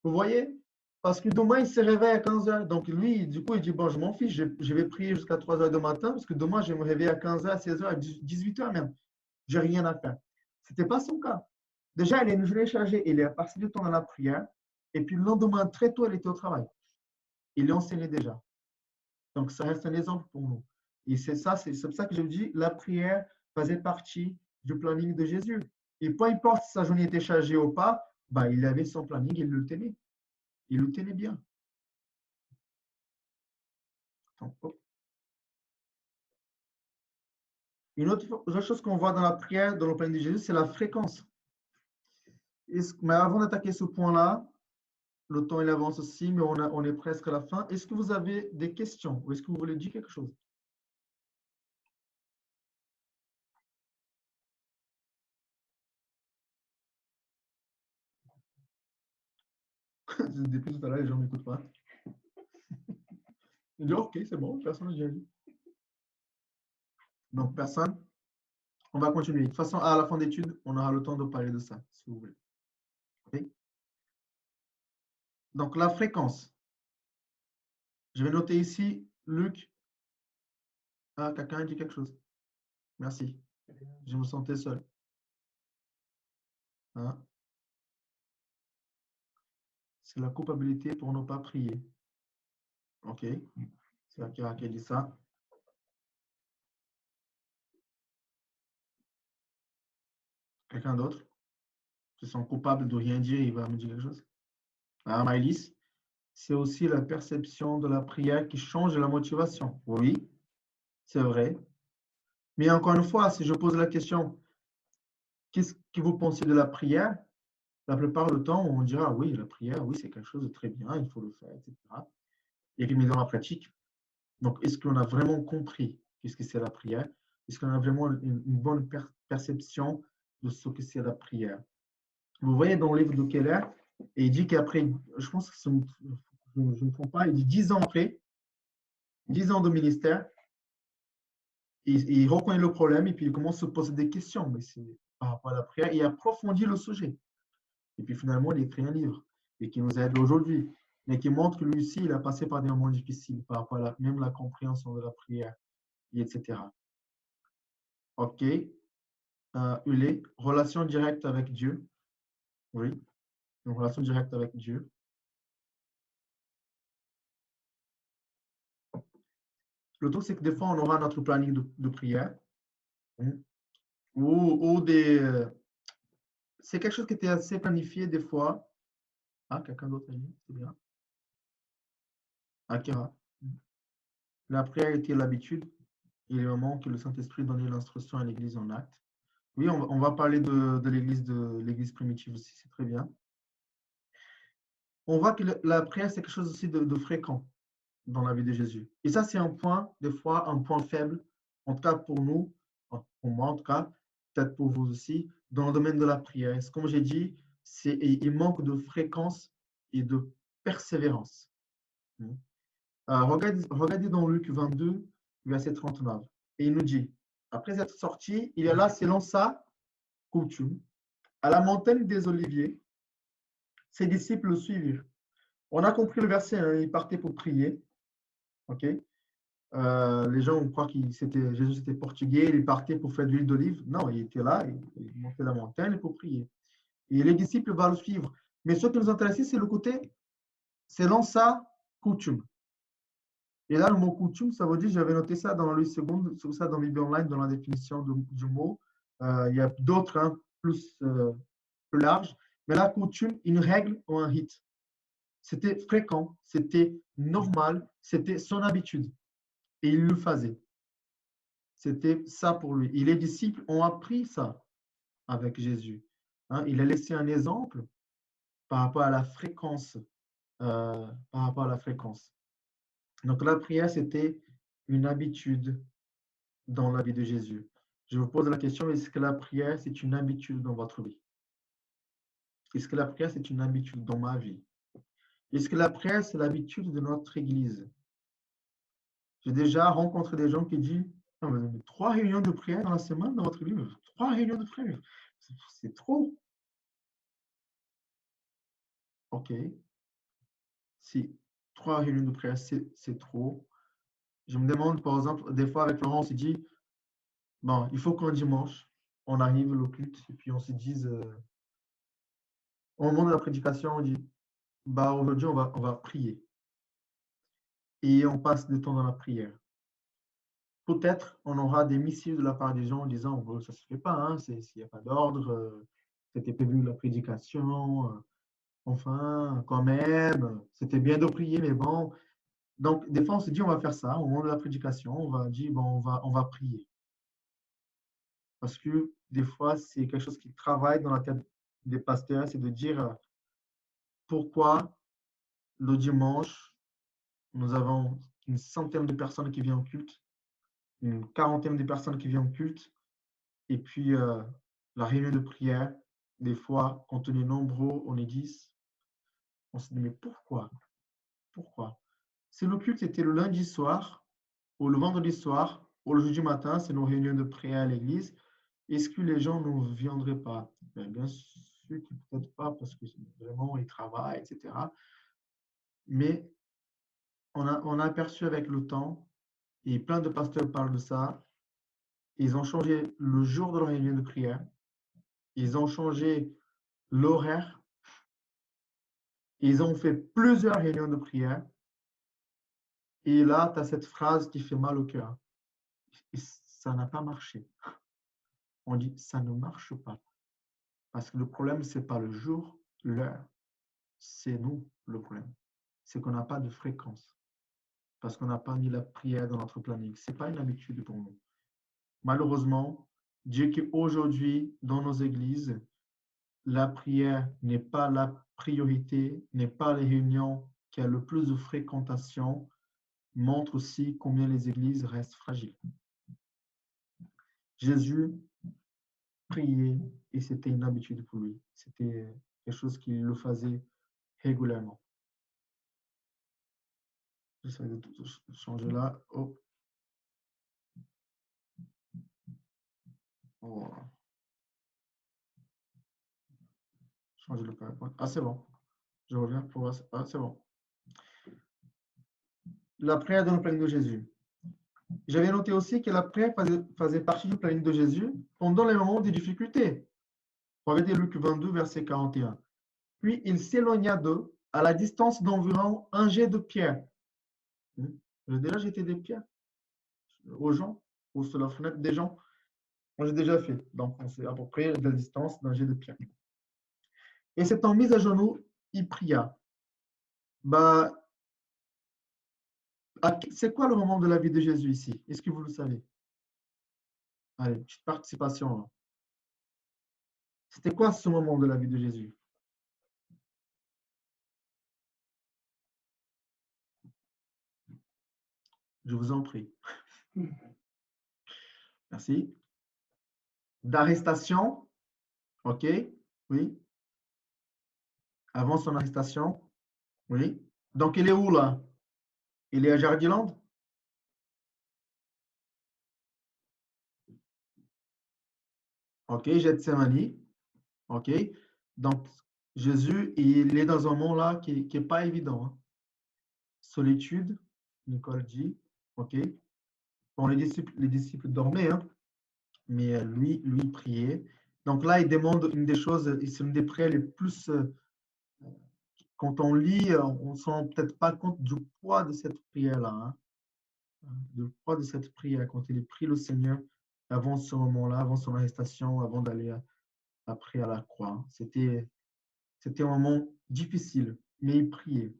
[SPEAKER 1] vous voyez? Parce que demain, il se réveille à 15 heures. Donc, lui, du coup, il dit, bon, je m'en fiche, je vais prier jusqu'à 3 heures du matin, parce que demain, je vais me réveiller à 15 heures, à 16 heures, à 18 heures même. J'ai rien à faire. Ce n'était pas son cas. Déjà, il a une journée chargée, il est passé du temps dans la prière, et puis le lendemain, très tôt, il était au travail. Il enseignait déjà. Donc, ça reste un exemple pour nous. Et c'est pour ça que je dis, la prière faisait partie du planning de Jésus. Et peu importe si sa journée était chargée ou pas, bah, il avait son planning, il le tenait. Il le tenait bien. Donc, une autre chose qu'on voit dans la prière, dans le planning de Jésus, c'est la fréquence. Mais avant d'attaquer ce point-là, Le temps, il avance aussi, mais on est presque à la fin. Est-ce que vous avez des questions ou est-ce que vous voulez dire quelque chose? Depuis tout à l'heure, les gens ne m'écoutent pas. Je dis, OK, c'est bon, personne n'a déjà dit. Donc, personne. On va continuer. De toute façon, à la fin d'études, on aura le temps de parler de ça, si vous voulez. OK? Donc, la fréquence. Je vais noter ici, Luc. Ah, quelqu'un a dit quelque chose. Merci. Je me sentais seul. Hein? C'est la culpabilité pour ne pas prier. OK? C'est Akira qui a dit ça. Quelqu'un d'autre? Qui sont coupables de rien dire, il va me dire quelque chose. Ah, Maëlys, c'est aussi la perception de la prière qui change la motivation. Oui, c'est vrai. Mais encore une fois, si je pose la question, qu'est-ce que vous pensez de la prière? La plupart du temps, on dira, oui, la prière, oui, c'est quelque chose de très bien, il faut le faire, etc. Et puis, mais dans la pratique, donc, est-ce qu'on a vraiment compris qu'est-ce que c'est la prière? Est-ce qu'on a vraiment une bonne perception de ce que c'est la prière? Vous voyez dans le livre de Keller, et il dit qu'après, je pense que je ne me trompe pas, il dit 10 ans après, 10 ans de ministère, il reconnaît le problème et puis il commence à se poser des questions mais c'est par rapport à la prière et approfondit le sujet. Et puis finalement, il écrit un livre et qui nous aide aujourd'hui, mais qui montre que lui aussi, il a passé par des moments difficiles par rapport à même la compréhension de la prière, et etc. OK. Ulé, relation directe avec Dieu. Oui, une relation directe avec Dieu. Le truc, c'est que des fois, on aura notre planning de prière hein, ou des. C'est quelque chose qui était assez planifié des fois. Ah, quelqu'un d'autre a dit, c'est bien. Akira. La prière était l'habitude et le moment que le Saint-Esprit donnait l'instruction à l'Église en acte. Oui, on va parler de l'Église primitive aussi, c'est très bien. On voit que la prière, c'est quelque chose aussi de fréquent dans la vie de Jésus. Et ça, c'est un point, des fois, un point faible, en tout cas pour nous, pour moi en tout cas, peut-être pour vous aussi, dans le domaine de la prière. Comme j'ai dit, il manque de fréquence et de persévérance. Regardez dans Luc 22, verset 39. Et il nous dit, après être sorti, il est là selon sa coutume, à la montagne des Oliviers, ses disciples le suivirent. On a compris le verset, hein, il partait pour prier. Ok. Les gens croient que Jésus était portugais, il partait pour faire de l'huile d'olive. Non, il était là, il montait la montagne pour prier. Et les disciples vont le suivre. Mais ce qui nous intéresse, c'est le côté selon sa coutume. Et là, le mot coutume, ça veut dire, j'avais noté ça dans la liste seconde, c'est ça dans Bible Online, dans la définition du mot. Il y a d'autres hein, plus larges. Mais la coutume, une règle ou un rite. C'était fréquent, c'était normal, c'était son habitude. Et il le faisait. C'était ça pour lui. Et les disciples ont appris ça avec Jésus. Hein, il a laissé un exemple par rapport à la fréquence. Par rapport à la fréquence. Donc la prière, c'était une habitude dans la vie de Jésus. Je vous pose la question, est-ce que la prière, c'est une habitude dans votre vie? Est-ce que la prière, c'est une habitude dans ma vie? Est-ce que la prière, c'est l'habitude de notre Église? J'ai déjà rencontré des gens qui disent, non, mais 3 réunions de prière dans la semaine dans votre Église, 3 réunions de prière, c'est trop. OK. Si 3 réunions de prière, c'est trop. Je me demande, par exemple, des fois avec Laurent, on se dit, bon, il faut qu'un dimanche, on arrive au culte et puis on se dise, au moment de la prédication, on dit, bah, aujourd'hui, on va prier. Et on passe du temps dans la prière. Peut-être on aura des missiles de la part des gens en disant, oh, ça ne se fait pas, hein, s'il n'y a pas d'ordre, c'était prévu la prédication, enfin, quand même, c'était bien de prier, mais bon. Donc, des fois, on se dit, on va faire ça, au moment de la prédication, on va dire, bon, on va prier. Parce que des fois, c'est quelque chose qui travaille dans la tête des pasteurs, c'est de dire pourquoi le dimanche, nous avons une centaine de personnes qui viennent au culte, une quarantaine de personnes qui viennent au culte, et puis la réunion de prière, des fois, quand on est nombreux, on est 10, on se dit, mais pourquoi? Pourquoi? Si le culte était le lundi soir, ou le vendredi soir, ou le jeudi matin, c'est nos réunions de prière à l'église, est-ce que les gens ne viendraient pas? Bien sûr que peut-être pas, parce que vraiment, ils travaillent, etc. Mais on a aperçu avec le temps, et plein de pasteurs parlent de ça, ils ont changé le jour de la réunion de prière, ils ont changé l'horaire, ils ont fait plusieurs réunions de prière, et là, tu as cette phrase qui fait mal au cœur. Et ça n'a pas marché. On dit, ça ne marche pas. Parce que le problème, ce n'est pas le jour, l'heure. C'est nous le problème. C'est qu'on n'a pas de fréquence. Parce qu'on n'a pas mis la prière dans notre planning. Ce n'est pas une habitude pour nous. Malheureusement, Dieu qu'aujourd'hui, dans nos églises, la prière n'est pas la priorité, n'est pas les réunions qui a le plus de fréquentation, montre aussi combien les églises restent fragiles. Jésus priait et c'était une habitude pour lui. C'était quelque chose qu'il le faisait régulièrement. J'essaie de tout changer là. Oh. Oh. Changer le PowerPoint. Ah, c'est bon. Je reviens pour voir. Ah, c'est bon. La prière dans le planning de Jésus. J'avais noté aussi que la prière faisait partie du planning de Jésus pendant les moments de difficulté. Regardez Luc 22, verset 41. Puis il s'éloigna d'eux à la distance d'environ un jet de pierre. J'ai déjà jeté des pierres aux gens ou sur la fenêtre des gens. Moi, j'ai déjà fait. Donc, on sait à peu près la distance d'un jet de pierre. Et s'étant mis à genoux, il pria. Bah, c'est quoi le moment de la vie de Jésus ici? Est-ce que vous le savez? Allez, petite participation là. C'était quoi ce moment de la vie de Jésus? Je vous en prie. Merci. D'arrestation. OK. Oui. Avant son arrestation. Oui. Donc, il est où là? Il est à Jardiland? OK. Gethsemane. OK. Donc, Jésus, il est dans un monde là qui n'est pas évident. Hein. Solitude, Nicole dit. OK. Bon, les disciples dormaient, hein, mais lui priait. Donc là, il demande une des choses, c'est une des prières les plus. Quand on lit, on ne se rend peut-être pas compte du poids de cette prière-là. Hein, du poids de cette prière, quand il prie le Seigneur avant ce moment-là, avant son arrestation, avant d'aller après à la croix. Hein. C'était un moment difficile, mais il priait.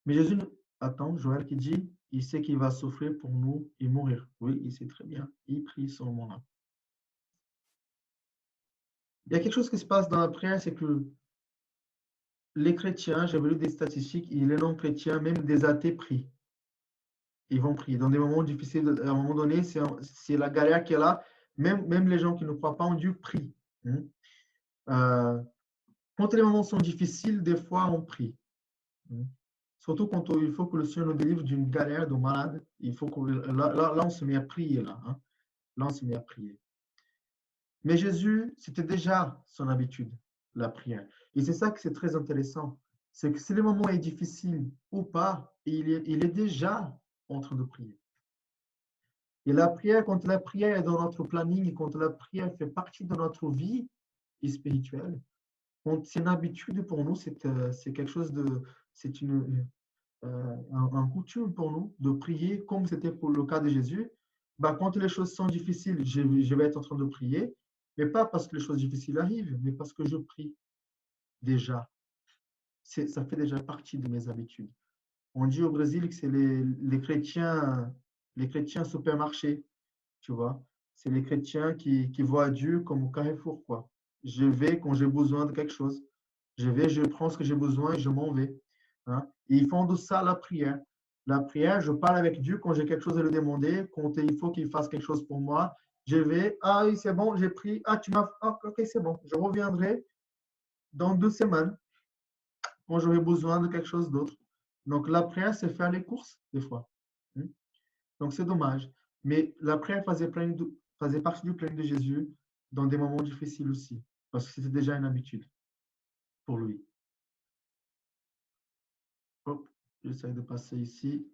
[SPEAKER 1] Mais Jésus, attends, Joël qui dit, il sait qu'il va souffrir pour nous et mourir. Oui, il sait très bien. Il prie ce moment-là. Il y a quelque chose qui se passe dans la prière, c'est que les chrétiens, j'avais lu des statistiques, et les non-chrétiens, même des athées prient. Ils vont prier. Dans des moments difficiles, à un moment donné, c'est la galère qui est là. Même les gens qui ne croient pas en Dieu prient. Quand les moments sont difficiles, des fois, on prie. Surtout quand il faut que le Seigneur nous délivre d'une galère de malade. Il faut que, là, on se met à prier. Là, hein. Là, on se met à prier. Mais Jésus, c'était déjà son habitude, la prière. Et c'est ça que c'est très intéressant. C'est que si le moment est difficile ou pas, il est déjà en train de prier. Et la prière, quand la prière est dans notre planning, quand la prière fait partie de notre vie spirituelle, c'est une habitude pour nous, c'est quelque chose de, c'est un coutume pour nous de prier comme c'était pour le cas de Jésus. Bah, quand les choses sont difficiles, je vais être en train de prier, mais pas parce que les choses difficiles arrivent, mais parce que je prie déjà. Ça fait déjà partie de mes habitudes. On dit au Brésil que c'est les chrétiens supermarchés, tu vois. C'est les chrétiens qui voient Dieu comme au carrefour, quoi. Je vais quand j'ai besoin de quelque chose. Je vais, je prends ce que j'ai besoin et je m'en vais. Hein. Et ils font de ça la prière. La prière, je parle avec Dieu quand j'ai quelque chose à lui demander, quand il faut qu'il fasse quelque chose pour moi. Je vais, ah oui, c'est bon, j'ai pris, ah tu m'as, ah, ok, c'est bon, je reviendrai dans 2 semaines quand j'aurai besoin de quelque chose d'autre. Donc la prière, c'est faire les courses des fois. Hmm. Donc c'est dommage. Mais la prière faisait partie du planning de Jésus dans des moments difficiles aussi, parce que c'était déjà une habitude pour lui. Hop, j'essaie de passer ici.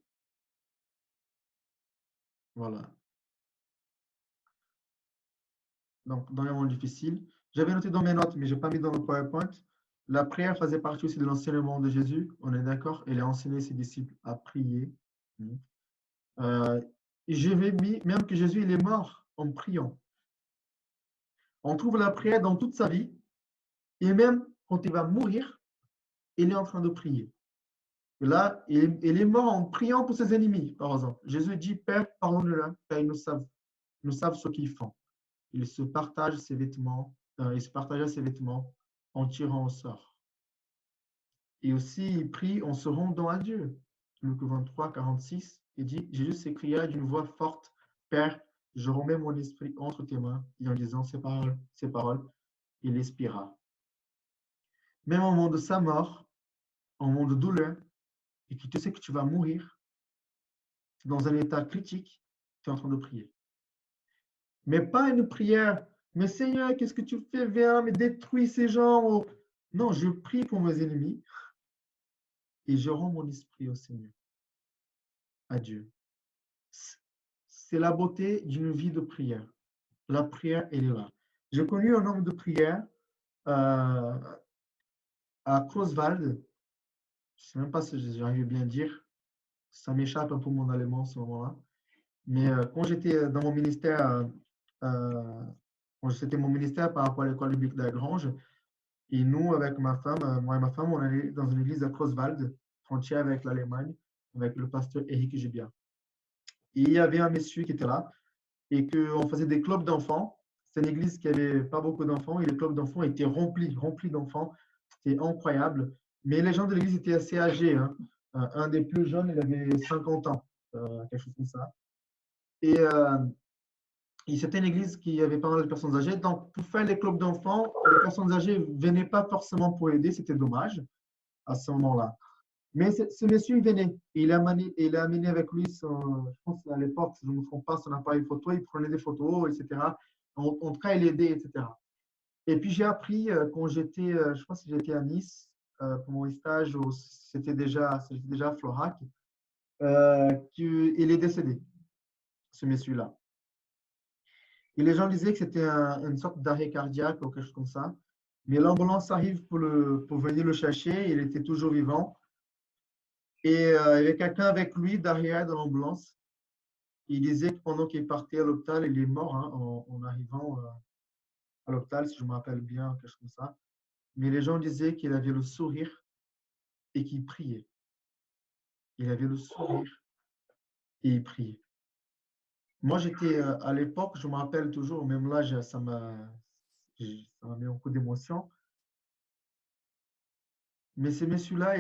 [SPEAKER 1] Voilà. Donc, dans les moments difficiles, j'avais noté dans mes notes, mais je n'ai pas mis dans le PowerPoint. La prière faisait partie aussi de l'enseignement de Jésus, on est d'accord? Il a enseigné ses disciples à prier. Euh, et j'avais mis même que Jésus, il est mort en priant. On trouve la prière dans toute sa vie, et même quand il va mourir, il est en train de prier. Et là, il est mort en priant pour ses ennemis, par exemple. Jésus dit, Père, pardonne-leur, car ils ne savent ce qu'ils font. Il se partage ses vêtements, il se partageait ses vêtements en tirant au sort. Et aussi, il prie en se rendant à Dieu. Luc 23, 46, il dit, Jésus s'écria d'une voix forte, Père, je remets mon esprit entre tes mains. Et en disant ces paroles, il expira. Même au moment de sa mort, au moment de douleur, et que tu sais que tu vas mourir, dans un état critique, tu es en train de prier. Mais pas une prière, mais Seigneur, qu'est-ce que tu fais? Viens, mais détruis ces gens. Non, je prie pour mes ennemis et je rends mon esprit au Seigneur, à Dieu. C'est la beauté d'une vie de prière. La prière, elle est là. J'ai connu un homme de prière euh, à Croswald. Je ne sais même pas si j'arrive bien à dire. Ça m'échappe un peu mon allemand à ce moment-là. Mais quand j'étais dans mon ministère, quand c'était mon ministère par rapport à l'école biblique de la Grange, et nous, avec ma femme, moi et ma femme, on allait dans une église à Croswald, frontière avec l'Allemagne, avec le pasteur Eric Gibia. Et il y avait un monsieur qui était là et qu'on faisait des clubs d'enfants. C'est une église qui n'avait pas beaucoup d'enfants et les clubs d'enfants étaient remplis d'enfants. C'était incroyable. Mais les gens de l'église étaient assez âgés. Hein. Un des plus jeunes, il avait 50 ans, quelque chose comme ça. Et c'était une église qui avait pas mal de personnes âgées. Donc, pour faire les clubs d'enfants, les personnes âgées ne venaient pas forcément pour aider. C'était dommage à ce moment-là. Mais ce monsieur, il venait. Il a amené avec lui, je pense à l'époque, si je ne me trompe pas, son appareil photo. Il prenait des photos, etc. En tout cas, il aidait, etc. Et puis, j'ai appris quand j'étais, je pense que j'étais à Nice pour mon stage, c'était déjà à Florac, qu'il est décédé, ce monsieur-là. Et les gens disaient que c'était une sorte d'arrêt cardiaque ou quelque chose comme ça. Mais l'ambulance arrive pour venir le chercher. Il était toujours vivant. Et il y avait quelqu'un avec lui derrière dans l'ambulance. Il disait que pendant qu'il partait à l'hôpital, il est mort hein, en arrivant à l'hôpital, si je me rappelle bien, quelque chose comme ça. Mais les gens disaient qu'il avait le sourire et qu'il priait. Il avait le sourire et il priait. Moi, j'étais à l'époque, je me rappelle toujours, même là, ça m'a mis un coup d'émotion. Mais ce monsieur-là,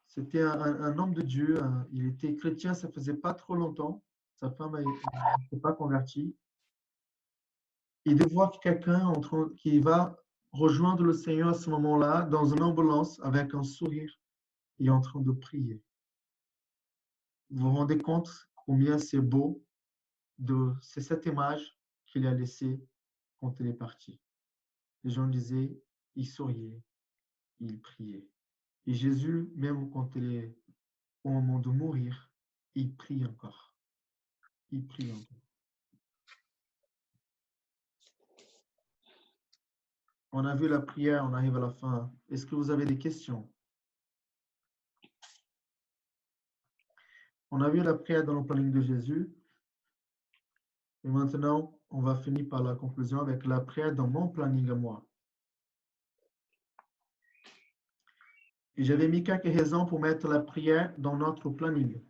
[SPEAKER 1] c'était un homme de Dieu. Il était chrétien, ça faisait pas trop longtemps. Sa femme n'était pas convertie. Et de voir quelqu'un qui va rejoindre le Seigneur à ce moment-là, dans une ambulance, avec un sourire et en train de prier. Vous vous rendez compte combien c'est beau c'est cette image qu'il a laissée quand il est parti. Les gens disaient, il souriait, il priait. Et Jésus, même quand il est au moment de mourir, il prie encore. Il prie encore. On a vu la prière, on arrive à la fin. Est-ce que vous avez des questions? On a vu la prière dans le planning de Jésus. Et maintenant, on va finir par la conclusion avec la prière dans mon planning à moi. Et j'avais mis quelques raisons pour mettre la prière dans notre planning.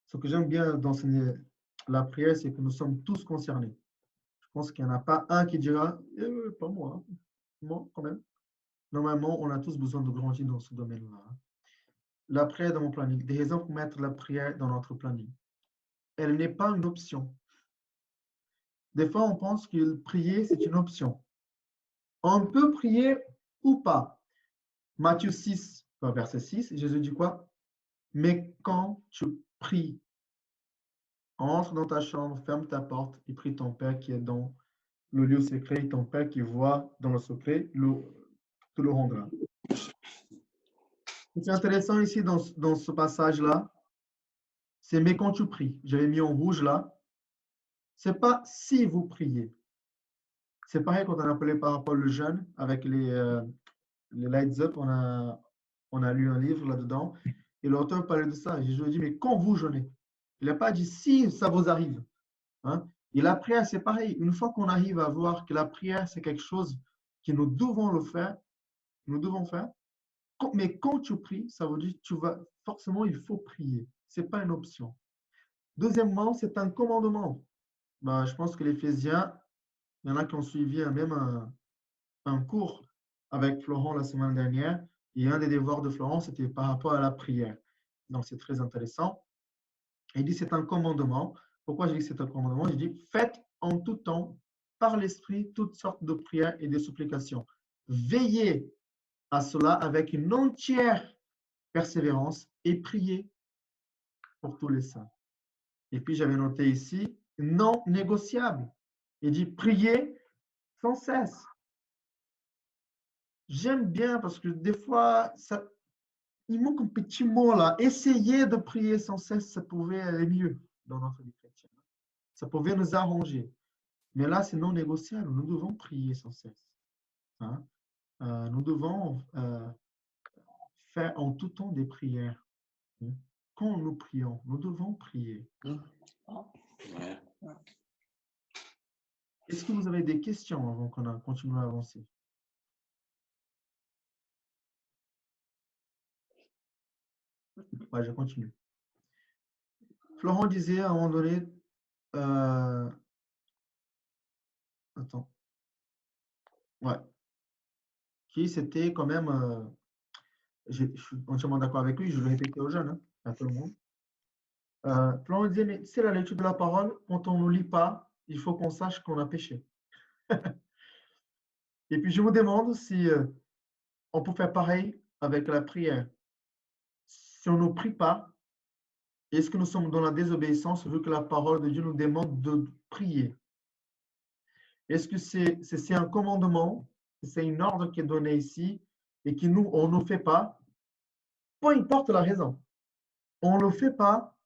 [SPEAKER 1] Ce que j'aime bien d'enseigner la prière, c'est que nous sommes tous concernés. Je pense qu'il n'y en a pas un qui dira pas moi, moi quand même. Normalement, on a tous besoin de grandir dans ce domaine-là. La prière dans mon planning. Des raisons pour mettre la prière dans notre planning. Elle n'est pas une option. Des fois, on pense que prier, c'est une option. On peut prier ou pas. Matthieu 6, verset 6, Jésus dit quoi? Mais quand tu pries, entre dans ta chambre, ferme ta porte et prie ton Père qui est dans le lieu secret, et ton Père qui voit dans le secret te le rendra. C'est intéressant ici dans ce passage-là, c'est mais quand tu pries. J'avais mis en rouge là. C'est pas si vous priez. C'est pareil quand on a appelé par rapport au jeûne avec les lights up, on a lu un livre là-dedans et l'auteur parlait de ça. Et je lui ai dit, mais quand vous jeûnez, il n'a pas dit si ça vous arrive. Hein? Et la prière, c'est pareil. Une fois qu'on arrive à voir que la prière, c'est quelque chose que nous devons le faire, nous devons faire. Mais quand tu pries, ça veut dire que forcément, il faut prier. Ce n'est pas une option. Deuxièmement, c'est un commandement. Je pense que l'Éphésiens, il y en a qui ont suivi même un cours avec Florent la semaine dernière. Et un des devoirs de Florent, c'était par rapport à la prière. Donc, c'est très intéressant. Il dit c'est un commandement. Pourquoi je dis que c'est un commandement? Je dis faites en tout temps, par l'Esprit, toutes sortes de prières et de supplications. Veillez à cela avec une entière persévérance et priez pour tous les saints. Et puis, j'avais noté ici, non négociable. Il dit priez sans cesse. J'aime bien parce que des fois, il manque un petit mot là. Essayez de prier sans cesse, ça pouvait aller mieux dans notre vie chrétienne. Ça pouvait nous arranger. Mais là, c'est non négociable. Nous devons prier sans cesse. Hein? Nous devons faire en tout temps des prières. Hein? Quand nous prions, nous devons prier. Est-ce que vous avez des questions avant qu'on continue à avancer? Ouais, je continue. Florent disait à un moment donné, attends, ouais, qui c'était quand même, je suis entièrement d'accord avec lui, je le répétais aux jeunes, hein, à tout le monde. Florent disait, mais c'est la lecture de la parole, quand on ne lit pas, il faut qu'on sache qu'on a péché. Et puis je vous demande si on peut faire pareil avec la prière. Si on ne prie pas, est-ce que nous sommes dans la désobéissance vu que la parole de Dieu nous demande de prier? Est-ce que c'est un commandement, c'est une ordre qui est donnée ici et que nous, on ne fait pas? Peu importe la raison. On ne le fait pas,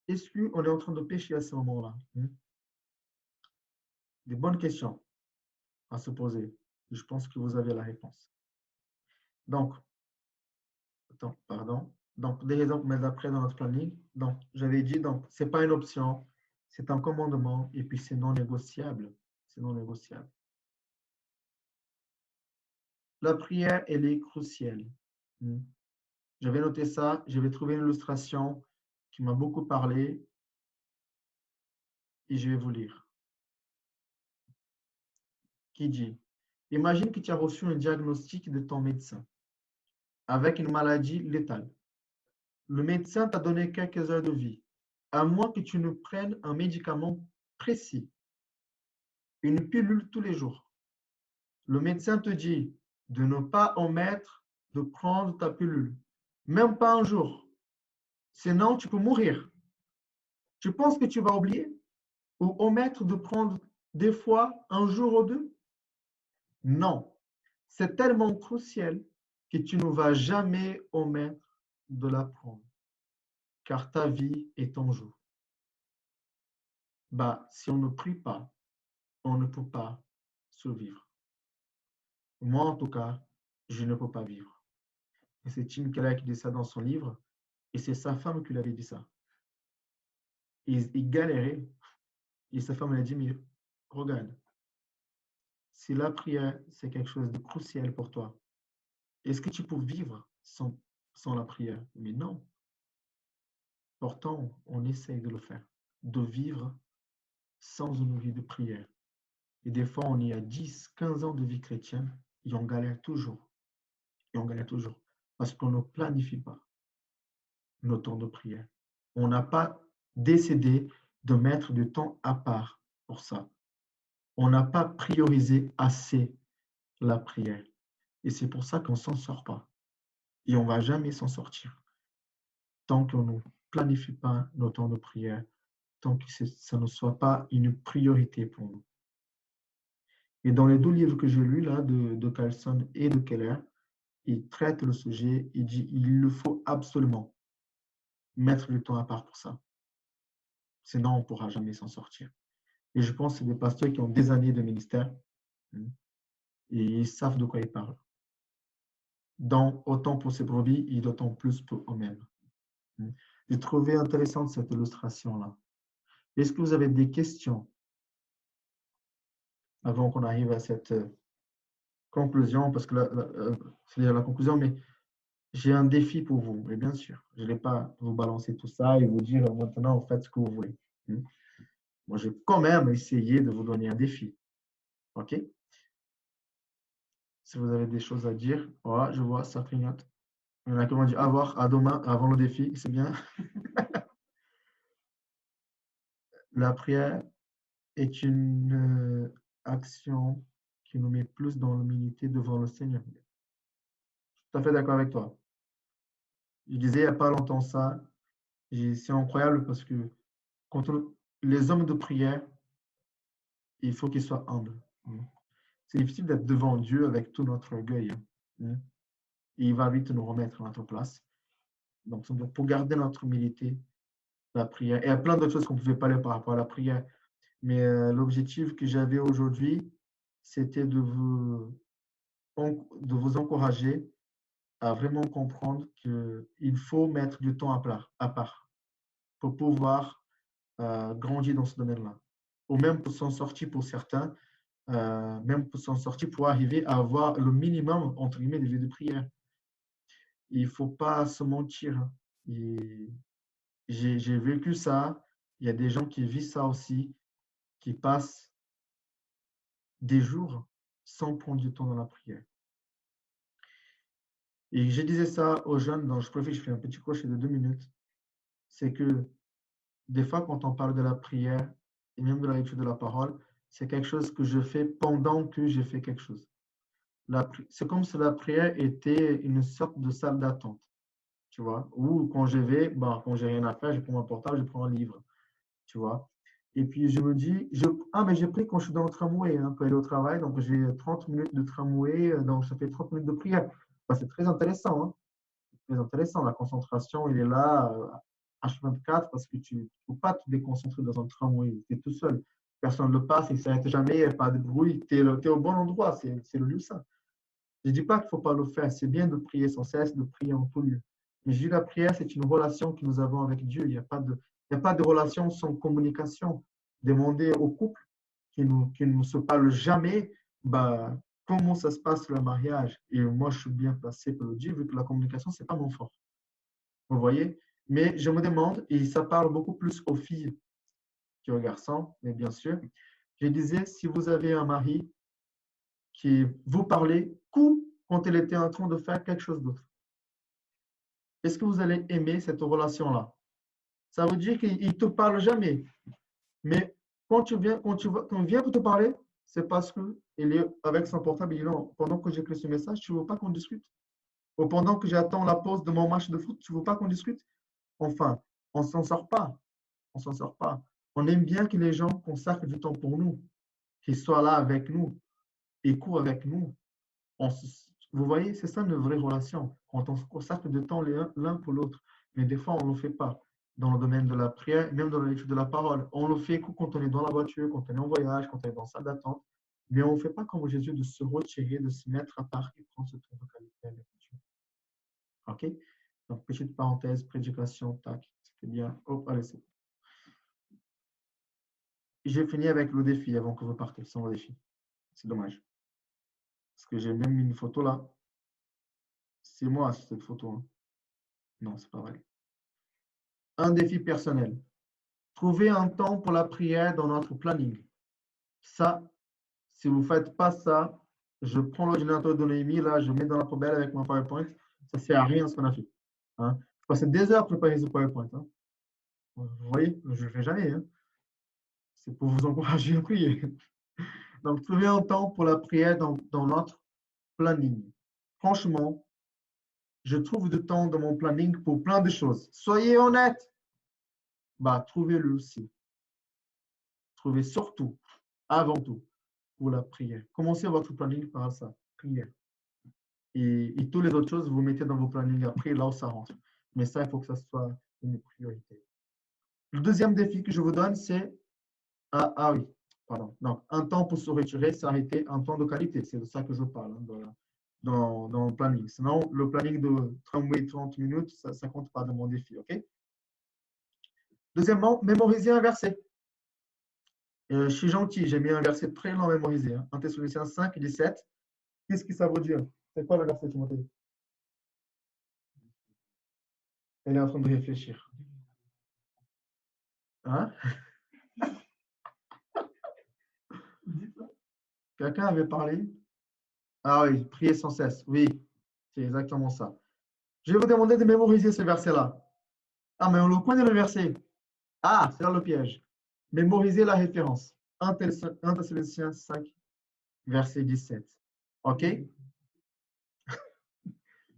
[SPEAKER 1] est-ce qu'on est en train de pécher à ce moment-là? Des bonnes questions à se poser. Je pense que vous avez la réponse. Donc, attends, pardon. Donc, des raisons pour mettre après dans notre planning. Donc, j'avais dit, donc, ce n'est pas une option, c'est un commandement et puis c'est non négociable. C'est non négociable. La prière, elle est cruciale. J'avais noté ça, j'avais trouvé une illustration qui m'a beaucoup parlé et je vais vous lire. Qui dit, imagine que tu as reçu un diagnostic de ton médecin avec une maladie létale. Le médecin t'a donné quelques heures de vie, à moins que tu ne prennes un médicament précis, une pilule tous les jours. Le médecin te dit de ne pas omettre de prendre ta pilule, même pas un jour. Sinon, tu peux mourir. Tu penses que tu vas oublier ou omettre de prendre des fois un jour ou deux? Non. C'est tellement crucial que tu ne vas jamais omettre de la prendre, car ta vie est en jeu. Si on ne prie pas, on ne peut pas survivre. Moi, en tout cas, je ne peux pas vivre. Et c'est Tim Keller qui dit ça dans son livre, et c'est sa femme qui lui avait dit ça. Il galérait, et sa femme lui a dit, mais regarde, si la prière, c'est quelque chose de crucial pour toi, est-ce que tu peux vivre sans la prière? Mais non. Pourtant, on essaye de le faire, de vivre sans une vie de prière. Et des fois, on y a 10, 15 ans de vie chrétienne et on galère toujours. et on gagne toujours. Parce qu'on ne planifie pas nos temps de prière. On n'a pas décidé de mettre du temps à part pour ça. On n'a pas priorisé assez la prière. Et c'est pour ça qu'on ne s'en sort pas. Et on ne va jamais s'en sortir tant qu'on ne planifie pas nos temps de prière, tant que ça ne soit pas une priorité pour nous. Et dans les 2 livres que j'ai lus, là, de Carlson et de Keller, ils traitent le sujet, il dit il le faut absolument mettre du temps à part pour ça. Sinon, on ne pourra jamais s'en sortir. Et je pense que c'est des pasteurs qui ont des années de ministère et ils savent de quoi ils parlent. Donc, autant pour ses brebis et d'autant plus pour eux-mêmes. J'ai trouvé intéressante cette illustration-là. Est-ce que vous avez des questions avant qu'on arrive à cette conclusion? Parce que c'est la conclusion, mais j'ai un défi pour vous. Et bien sûr, je ne vais pas vous balancer tout ça et vous dire maintenant, faites ce que vous voulez. Moi, j'ai quand même essayé de vous donner un défi. OK? Si vous avez des choses à dire, voilà, je vois, ça clignote. Il y en a qui m'ont dit à voir, à demain, avant le défi, c'est bien. La prière est une action qui nous met plus dans l'humilité devant le Seigneur. Je suis tout à fait d'accord avec toi. Je disais il n'y a pas longtemps ça, c'est incroyable parce que quand les hommes de prière, il faut qu'ils soient humbles. C'est difficile d'être devant Dieu avec tout notre orgueil. Et il va vite nous remettre à notre place. Donc, pour garder notre humilité, la prière, et il y a plein d'autres choses qu'on ne pouvait pas lire par rapport à la prière. Mais l'objectif que j'avais aujourd'hui, c'était de vous encourager à vraiment comprendre qu'il faut mettre du temps à part pour pouvoir grandir dans ce domaine-là. Ou même pour s'en sortir pour certains, même pour s'en sortir, pour arriver à avoir le minimum, entre guillemets, de vie de prière. Il ne faut pas se mentir. J'ai vécu ça. Il y a des gens qui vivent ça aussi, qui passent des jours sans prendre du temps dans la prière. Et je disais ça aux jeunes, donc je préfère, je fais un petit crochet de 2 minutes. C'est que des fois, quand on parle de la prière et même de la lecture de la parole, c'est quelque chose que je fais pendant que j'ai fait quelque chose. C'est comme si la prière était une sorte de salle d'attente, tu vois, ou quand je vais, quand j'ai rien à faire, je prends mon portable, je prends un livre, tu vois. Et puis je me dis, mais j'ai pris quand je suis dans le tramway, pour aller au travail, donc j'ai 30 minutes de tramway, donc ça fait 30 minutes de prière. C'est très intéressant, hein. Très intéressant. La concentration, il est là H24 parce que tu ne peux pas te déconcentrer dans un tramway. Tu es tout seul. Personne ne le passe, il ne s'arrête jamais, pas de bruit. Tu es au bon endroit, c'est le lieu saint. Je ne dis pas qu'il ne faut pas le faire. C'est bien de prier sans cesse, de prier en tout lieu. Mais je dis la prière, c'est une relation que nous avons avec Dieu. Il n'y a pas de relation sans communication. Demander au couple qui ne se parle jamais, comment ça se passe le mariage. Et moi, je suis bien placé pour le dire, vu que la communication, ce n'est pas mon fort. Vous voyez? Mais je me demande, et ça parle beaucoup plus aux filles qu'aux garçons, mais bien sûr, je disais, si vous avez un mari qui vous parlait quand il était en train de faire quelque chose d'autre, est-ce que vous allez aimer cette relation-là? Ça veut dire qu'il ne te parle jamais. Mais quand il vient pour te parler, c'est parce qu'il est avec son portable, il dit non, pendant que j'écris ce message, tu ne veux pas qu'on discute? Ou pendant que j'attends la pause de mon match de foot, tu ne veux pas qu'on discute? Enfin, on ne s'en sort pas. On ne s'en sort pas. On aime bien que les gens consacrent du temps pour nous, qu'ils soient là avec nous, et courent avec nous. Vous voyez, c'est ça une vraie relation, quand on consacre du temps l'un pour l'autre. Mais des fois, on ne le fait pas dans le domaine de la prière, même dans la lecture de la parole. On le fait quand on est dans la voiture, quand on est en voyage, quand on est dans la salle d'attente. Mais on ne fait pas comme Jésus de se retirer, de se mettre à part et prendre ce temps de qualité avec Dieu. OK? Donc, petite parenthèse, prédication, tac, c'était bien. Hop, allez, c'est bon. J'ai fini avec le défi avant que vous partiez, sans le défi. C'est dommage. Parce que j'ai même mis une photo là. C'est moi, cette photo. Hein. Non, c'est pas vrai. Un défi personnel. Trouver un temps pour la prière dans notre planning. Ça, si vous ne faites pas ça, Je prends l'ordinateur de Noémie, là, je mets dans la poubelle avec mon PowerPoint. Ça ne sert à rien ce qu'on a fait. Hein. Je passais des heures à préparer ce PowerPoint. Hein. Vous voyez, je ne le fais jamais. Hein. C'est pour vous encourager à prier. Donc, trouvez un temps pour la prière dans notre planning. Franchement, je trouve du temps dans mon planning pour plein de choses. Soyez honnête. Bah, trouvez-le aussi. Trouvez surtout, avant tout, pour la prière. Commencez votre planning par ça, prière. Et toutes les autres choses, vous mettez dans vos plannings après, là où ça rentre. Mais ça, il faut que ça soit une priorité. Le deuxième défi que je vous donne, c'est oui, pardon. Donc, un temps pour se retirer, s'arrêter, un temps de qualité. C'est de ça que je parle hein, dans le planning. Sinon, le planning de 30 minutes, ça ne compte pas dans mon défi. OK? Deuxièmement, mémoriser un verset. Je suis gentil, j'ai mis un verset très long à mémoriser. Hein. 1 Thessaloniciens 5, 17. Qu'est-ce que ça veut dire? C'est quoi le verset, Timothée? Elle est en train de réfléchir. Hein? Quelqu'un avait parlé? Ah oui, prier sans cesse. Oui, c'est exactement ça. Je vais vous demander de mémoriser ce verset-là. Ah, mais on le connaît le verset. Ah, c'est là le piège. Mémoriser la référence. 1 Thessaloniciens 5, verset 17. OK?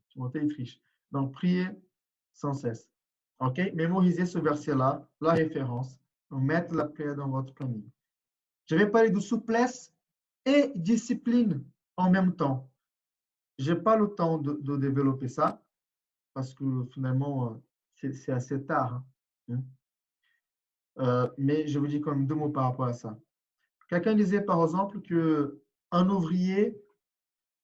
[SPEAKER 1] Timothée triche. Donc, priez sans cesse. OK? Mémorisez ce verset-là, la référence. Mettez la prière dans votre planning. Je vais parler de souplesse et discipline en même temps. Je n'ai pas le temps de développer ça parce que finalement, c'est assez tard. Hein. Mais je vous dis quand même deux mots par rapport à ça. Quelqu'un disait par exemple qu'un ouvrier,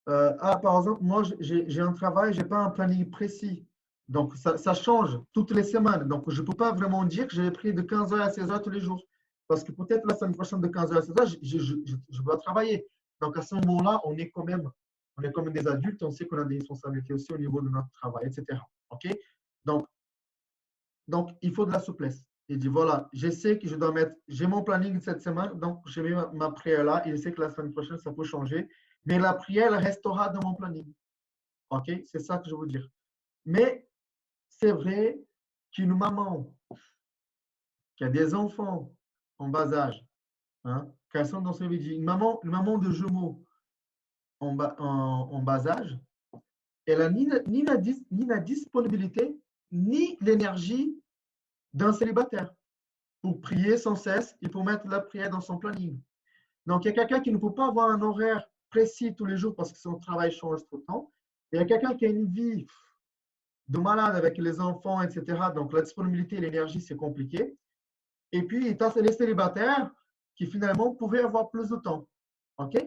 [SPEAKER 1] par exemple, moi j'ai un travail, je n'ai pas un planning précis. Donc ça change toutes les semaines. Donc je ne peux pas vraiment dire que j'ai pris de 15h à 16h tous les jours. Parce que peut-être la semaine prochaine de 15h à 16h, je dois travailler. Donc à ce moment-là, on est comme des adultes, on sait qu'on a des responsabilités aussi au niveau de notre travail, etc. OK? Donc, il faut de la souplesse. Il dit, voilà, je sais que je dois mettre, j'ai mon planning cette semaine, donc j'ai mis ma prière là, et je sais que la semaine prochaine, ça peut changer, mais la prière restera dans mon planning. OK? C'est ça que je veux dire. Mais c'est vrai qu'une maman qui a des enfants en bas âge, hein, qui sont dans ce vidéo, une maman de jumeaux en bas âge, elle n'a ni la disponibilité, ni l'énergie d'un célibataire pour prier sans cesse et pour mettre la prière dans son planning. Donc, il y a quelqu'un qui ne peut pas avoir un horaire précis tous les jours parce que son travail change tout le temps. Il y a quelqu'un qui a une vie de malade avec les enfants, etc. Donc, la disponibilité et l'énergie, c'est compliqué. Et puis, il y a les célibataires qui finalement pouvaient avoir plus de temps. OK?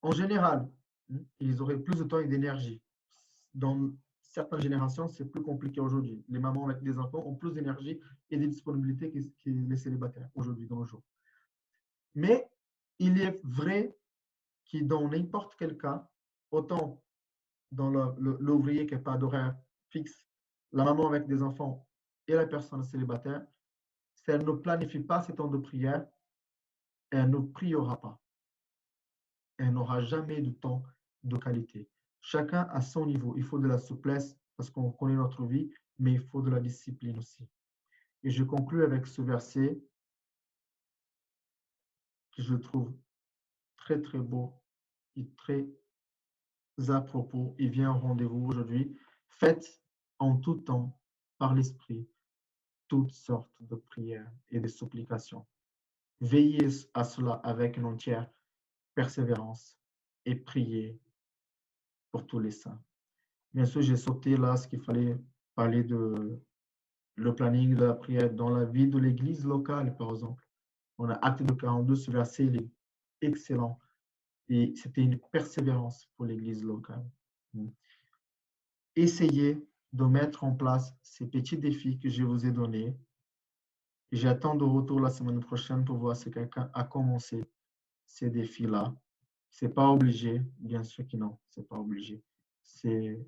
[SPEAKER 1] En général, ils auraient plus de temps et d'énergie. Dans certaines générations, c'est plus compliqué aujourd'hui. Les mamans avec des enfants ont plus d'énergie et de disponibilité que les célibataires aujourd'hui, dans le jour. Mais il est vrai que dans n'importe quel cas, autant dans l'ouvrier qui n'a pas d'horaire fixe, la maman avec des enfants et la personne célibataire, si elle ne planifie pas ses temps de prière, elle ne priera pas. Elle n'aura jamais de temps de qualité. Chacun à son niveau. Il faut de la souplesse parce qu'on connaît notre vie, mais il faut de la discipline aussi. Et je conclue avec ce verset que je trouve très, très beau et très à propos. Il vient au rendez-vous aujourd'hui. Faites en tout temps, par l'Esprit, toutes sortes de prières et de supplications. Veillez à cela avec une entière persévérance et priez pour tous les saints. Bien sûr, j'ai sauté là ce qu'il fallait parler de le planning de la prière dans la vie de l'église locale, par exemple. On a Acte de 42, ce verset, il est excellent. Et c'était une persévérance pour l'église locale. Essayez de mettre en place ces petits défis que je vous ai donnés. J'attends de retour la semaine prochaine pour voir si quelqu'un a commencé ces défis-là. Ce n'est pas obligé, bien sûr que non, ce n'est pas obligé. C'est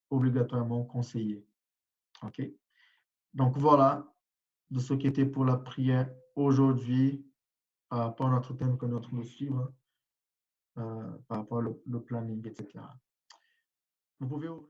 [SPEAKER 1] obligatoirement conseillé. OK? Donc voilà de ce qui était pour la prière aujourd'hui, par rapport à notre thème que nous allons suivre. par rapport au planning, etc. Vous pouvez ouvrir